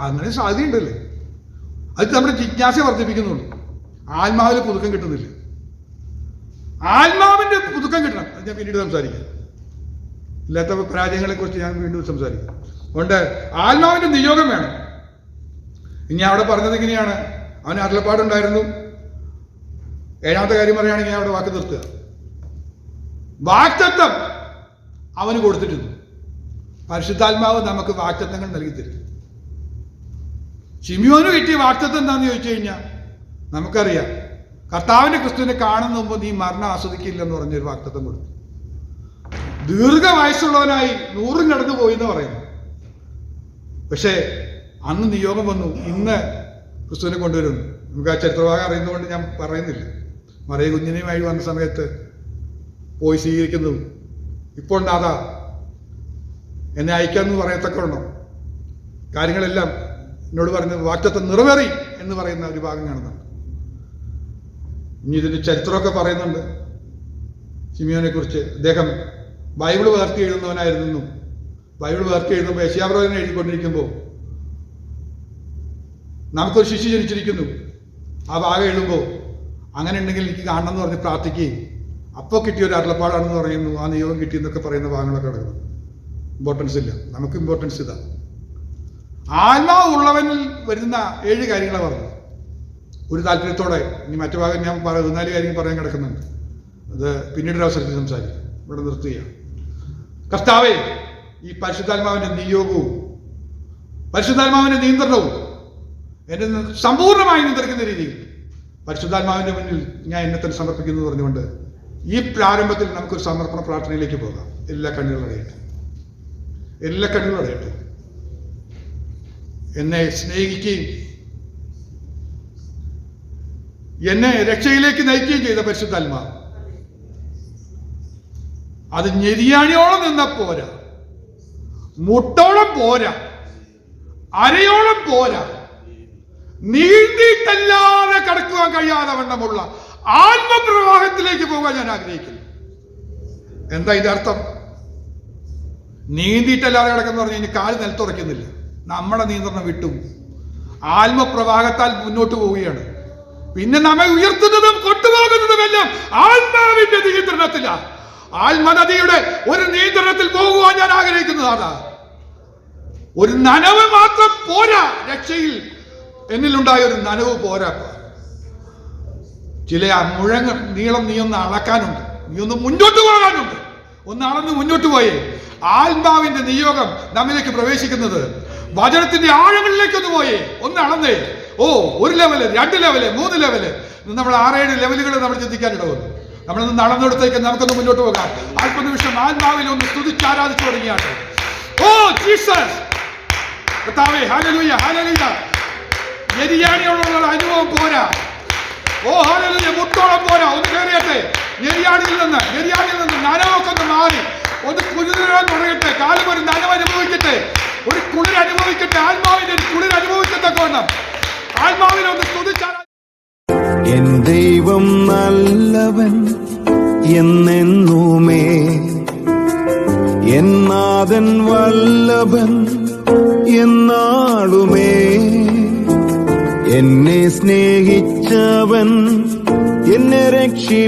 അങ്ങനെ സാധ്യതയുണ്ടല്ലേ. അത് നമ്മുടെ ജിജ്ഞാസ വർദ്ധിപ്പിക്കുന്നുള്ളൂ. ആത്മാവിൽ പുതുക്കം കിട്ടുന്നില്ല. ആത്മാവിന്റെ പുതുക്കം കിട്ടണം. അത് ഞാൻ പിന്നീട് സംസാരിക്കാം. ഇല്ലാത്ത പരാജയങ്ങളെ കുറിച്ച് ഞാൻ വീണ്ടും സംസാരിക്കാം. അതുകൊണ്ട് ആത്മാവിന്റെ നിയോഗം വേണം. ഇനി അവിടെ പറഞ്ഞത് ഇങ്ങനെയാണ്: അവന് അരുളപ്പാടുണ്ടായിരുന്നു. 7ാമത്തെ കാര്യം പറയുകയാണെങ്കിൽ അവിടെ വാക്ക് നിർത്തുക. വാക്തത്വം അവന് കൊടുത്തിട്ടുണ്ട്. പരിശുദ്ധാത്മാവ് നമുക്ക് വാക്തത്വങ്ങൾ നൽകി തരും. ശിമ്യോന് കിട്ടിയ വാക്തത്വം എന്താണെന്ന് ചോദിച്ചു കഴിഞ്ഞാൽ നമുക്കറിയാം. കർത്താവിന്റെ ക്രിസ്തുവിനെ കാണുന്ന മുമ്പ് നീ മരണം ആസ്വദിക്കില്ലെന്ന് പറഞ്ഞൊരു വാക്തത്വം കൊടുത്തു. ദീർഘവയസ്സുള്ളവനായി 100 കടന്നു പോയി എന്ന് പറയുന്നു. പക്ഷേ അന്ന് നിയോഗം വന്നു, ഇന്ന് ക്രിസ്തുവിനെ കൊണ്ടുവരുന്നു. നമുക്ക് ആ ചരിത്രഭാഗം അറിയുന്നതുകൊണ്ട് ഞാൻ പറയുന്നില്ല. മറിയ കുഞ്ഞിനെയുമായി വന്ന സമയത്ത് പോയി സ്വീകരിക്കുന്നതും ഇപ്പോൾ നാഥാ എന്നെ അയക്കാമെന്ന് പറയത്തക്കവണ്ണോ കാര്യങ്ങളെല്ലാം എന്നോട് പറഞ്ഞത് വാക്തത്വം നിറവേറി എന്ന് പറയുന്ന ഒരു ഭാഗം കാണുന്നുണ്ട്. ഇനി ഇതിൻ്റെ ചരിത്രമൊക്കെ പറയുന്നുണ്ട്. ശിമിയോനെ കുറിച്ച്. അദ്ദേഹം ബൈബിൾ വേർത്തി എഴുതുന്നവനായിരുന്നു. ബൈബിൾ വേർത്തി എഴുതുമ്പോൾ യെശയ്യാപ്രവചനം എഴുതിക്കൊണ്ടിരിക്കുമ്പോൾ നമുക്കൊരു ശിശു ജനിച്ചിരിക്കുന്നു. ആ ഭാഗം എഴുതുമ്പോൾ അങ്ങനെ ഉണ്ടെങ്കിൽ എനിക്ക് കാണണം എന്ന് പറഞ്ഞ് പ്രാർത്ഥിക്കുകയും അപ്പോൾ കിട്ടിയ ഒരു അരുളപ്പാടാണെന്ന് പറയുന്നു, ആ നിയോഗം കിട്ടിയെന്നൊക്കെ പറയുന്ന ഭാഗങ്ങളൊക്കെ കിടക്കുന്നു. ഇമ്പോർട്ടൻസ് ഇല്ല, നമുക്ക് ഇമ്പോർട്ടൻസ് ഇതാ. ആത്മാവ് ഉള്ളവനിൽ വരുന്ന 7 കാര്യങ്ങളാണ് പറഞ്ഞത്. ഒരു താല്പര്യത്തോടെ ഇനി മറ്റു ഭാഗം ഞാൻ 14 കാര്യം പറയാൻ കിടക്കുന്നുണ്ട്. അത് പിന്നീടൊരു അവസരത്തിൽ സംസാരിക്കും. ഇവിടെ നിർത്തുകയാണ്. കർത്താവേ, ഈ പരിശുദ്ധാത്മാവിൻ്റെ നിയോഗവും പരിശുദ്ധാത്മാവിൻ്റെ നിയന്ത്രണവും എന്നെ സമ്പൂർണ്ണമായി നിയന്ത്രിക്കുന്ന രീതിയിൽ പരിശുദ്ധാത്മാവിൻ്റെ മുന്നിൽ ഞാൻ എന്നെ തന്നെ സമർപ്പിക്കുന്നു എന്ന് പറഞ്ഞുകൊണ്ട് ഈ പ്രാരംഭത്തിൽ നമുക്കൊരു സമർപ്പണ പ്രാർത്ഥനയിലേക്ക് പോകാം. എല്ലാ കണ്ണുകളും അടയട്ടെ. എന്നെ സ്നേഹിക്കുകയും എന്നെ രക്ഷയിലേക്ക് നയിക്കുകയും ചെയ്ത പരിശുദ്ധാത്മാവ് അത് ഞെരിയാണിയോളം നിന്ന പോരാ, മുട്ടോളം പോരാ, അരയോളം പോരാ, നീന്തിയിട്ടല്ലാതെ കടക്കുവാൻ കഴിയാതെ വണ്ണമുള്ള ആത്മപ്രവാഹത്തിലേക്ക് പോകാൻ ഞാൻ ആഗ്രഹിക്കുന്നു. എന്താ ഇതിന്റെ അർത്ഥം? നീന്തിയിട്ടല്ലാതെ കിടക്കുന്ന പറഞ്ഞു കഴിഞ്ഞാൽ കാല് നിലത്തുറയ്ക്കുന്നില്ല. നമ്മുടെ നിയന്ത്രണം വിട്ടു ആത്മപ്രവാഹത്താൽ മുന്നോട്ട് പോവുകയാണ്. പിന്നെ നമ്മെ ഉയർത്തുന്നതും കൊണ്ടുപോകുന്നതുമെല്ലാം ആത്മാവിന്റെ നിയന്ത്രണത്തിലാണ്. ആത്മനദിയുടെ ഒരു നിയന്ത്രണത്തിൽ പോകുവാൻ ഞാൻ ആഗ്രഹിക്കുന്നതാണ്. ഒരു നനവ് മാത്രം പോരാ. രക്ഷയിൽ എന്നിലുണ്ടായ ഒരു നനവ് പോരാ. ചില മുഴങ്ങ് നീളം നീ ഒന്ന് അളക്കാനുണ്ട്, നീ ഒന്ന് മുന്നോട്ട് പോകാനുണ്ട്. ഒന്ന് അളന്ന് മുന്നോട്ട് പോയേ ആത്മാവിന്റെ നിയോഗം നമ്മിലേക്ക് പ്രവേശിക്കുന്നത്. വചനത്തിന്റെ ആഴങ്ങളിലേക്ക് ഒന്ന് പോയേ, ഒന്ന് അളന്നേ. 1 ലെവല്, 2 ലെവല്, 3 ലെവല്, നമ്മൾ 6-7 ലെവലുകൾ നമ്മൾ ചിന്തിക്കാനിടവന്നു. നമ്മളൊന്ന് നടന്നെടുത്തേക്ക് നമുക്കൊന്ന് മുന്നോട്ട് പോകാം. അല്പനിമിഷം ആത്മാവിൽ ഒന്ന് സ്തുതിച്ച് ആരാധിച്ചു തുടങ്ങിയാണ്. ഓ ജീസസ് കർത്താവേ, ഹല്ലേലൂയ, ഹല്ലേലൂയ. നെരിയാണിയോടുള്ള അനുഭവം പോരാ. ഓ ഹല്ലേലൂയ, മുട്ടോളം പോരാ. ഒന്ന് കയറിയട്ടെ. നെരിയാണിയിൽ നിന്ന് നനവൊക്കെ ഒന്ന് മാറി ഒന്ന് കുരുതിരാൻ തുടങ്ങട്ടെ. കാലം ഒരു നനവ് അനുഭവിക്കട്ടെ, ഒരു കുളിർ അനുഭവിക്കട്ടെ. ആത്മാവിന്റെ ഒരു കുളിർ അനുഭവിക്കത്തക്കവണ്ണം ആത്മാവിനെ ഒന്ന് സ്തുതിച്ചാൽ. എൻ ദൈവം നല്ലവൻ എന്നെന്നുമേ, എൻ നാഥൻ വല്ലഭൻ എന്നാളുമേ. എന്നെ സ്നേഹിച്ചവൻ എന്നെ രക്ഷി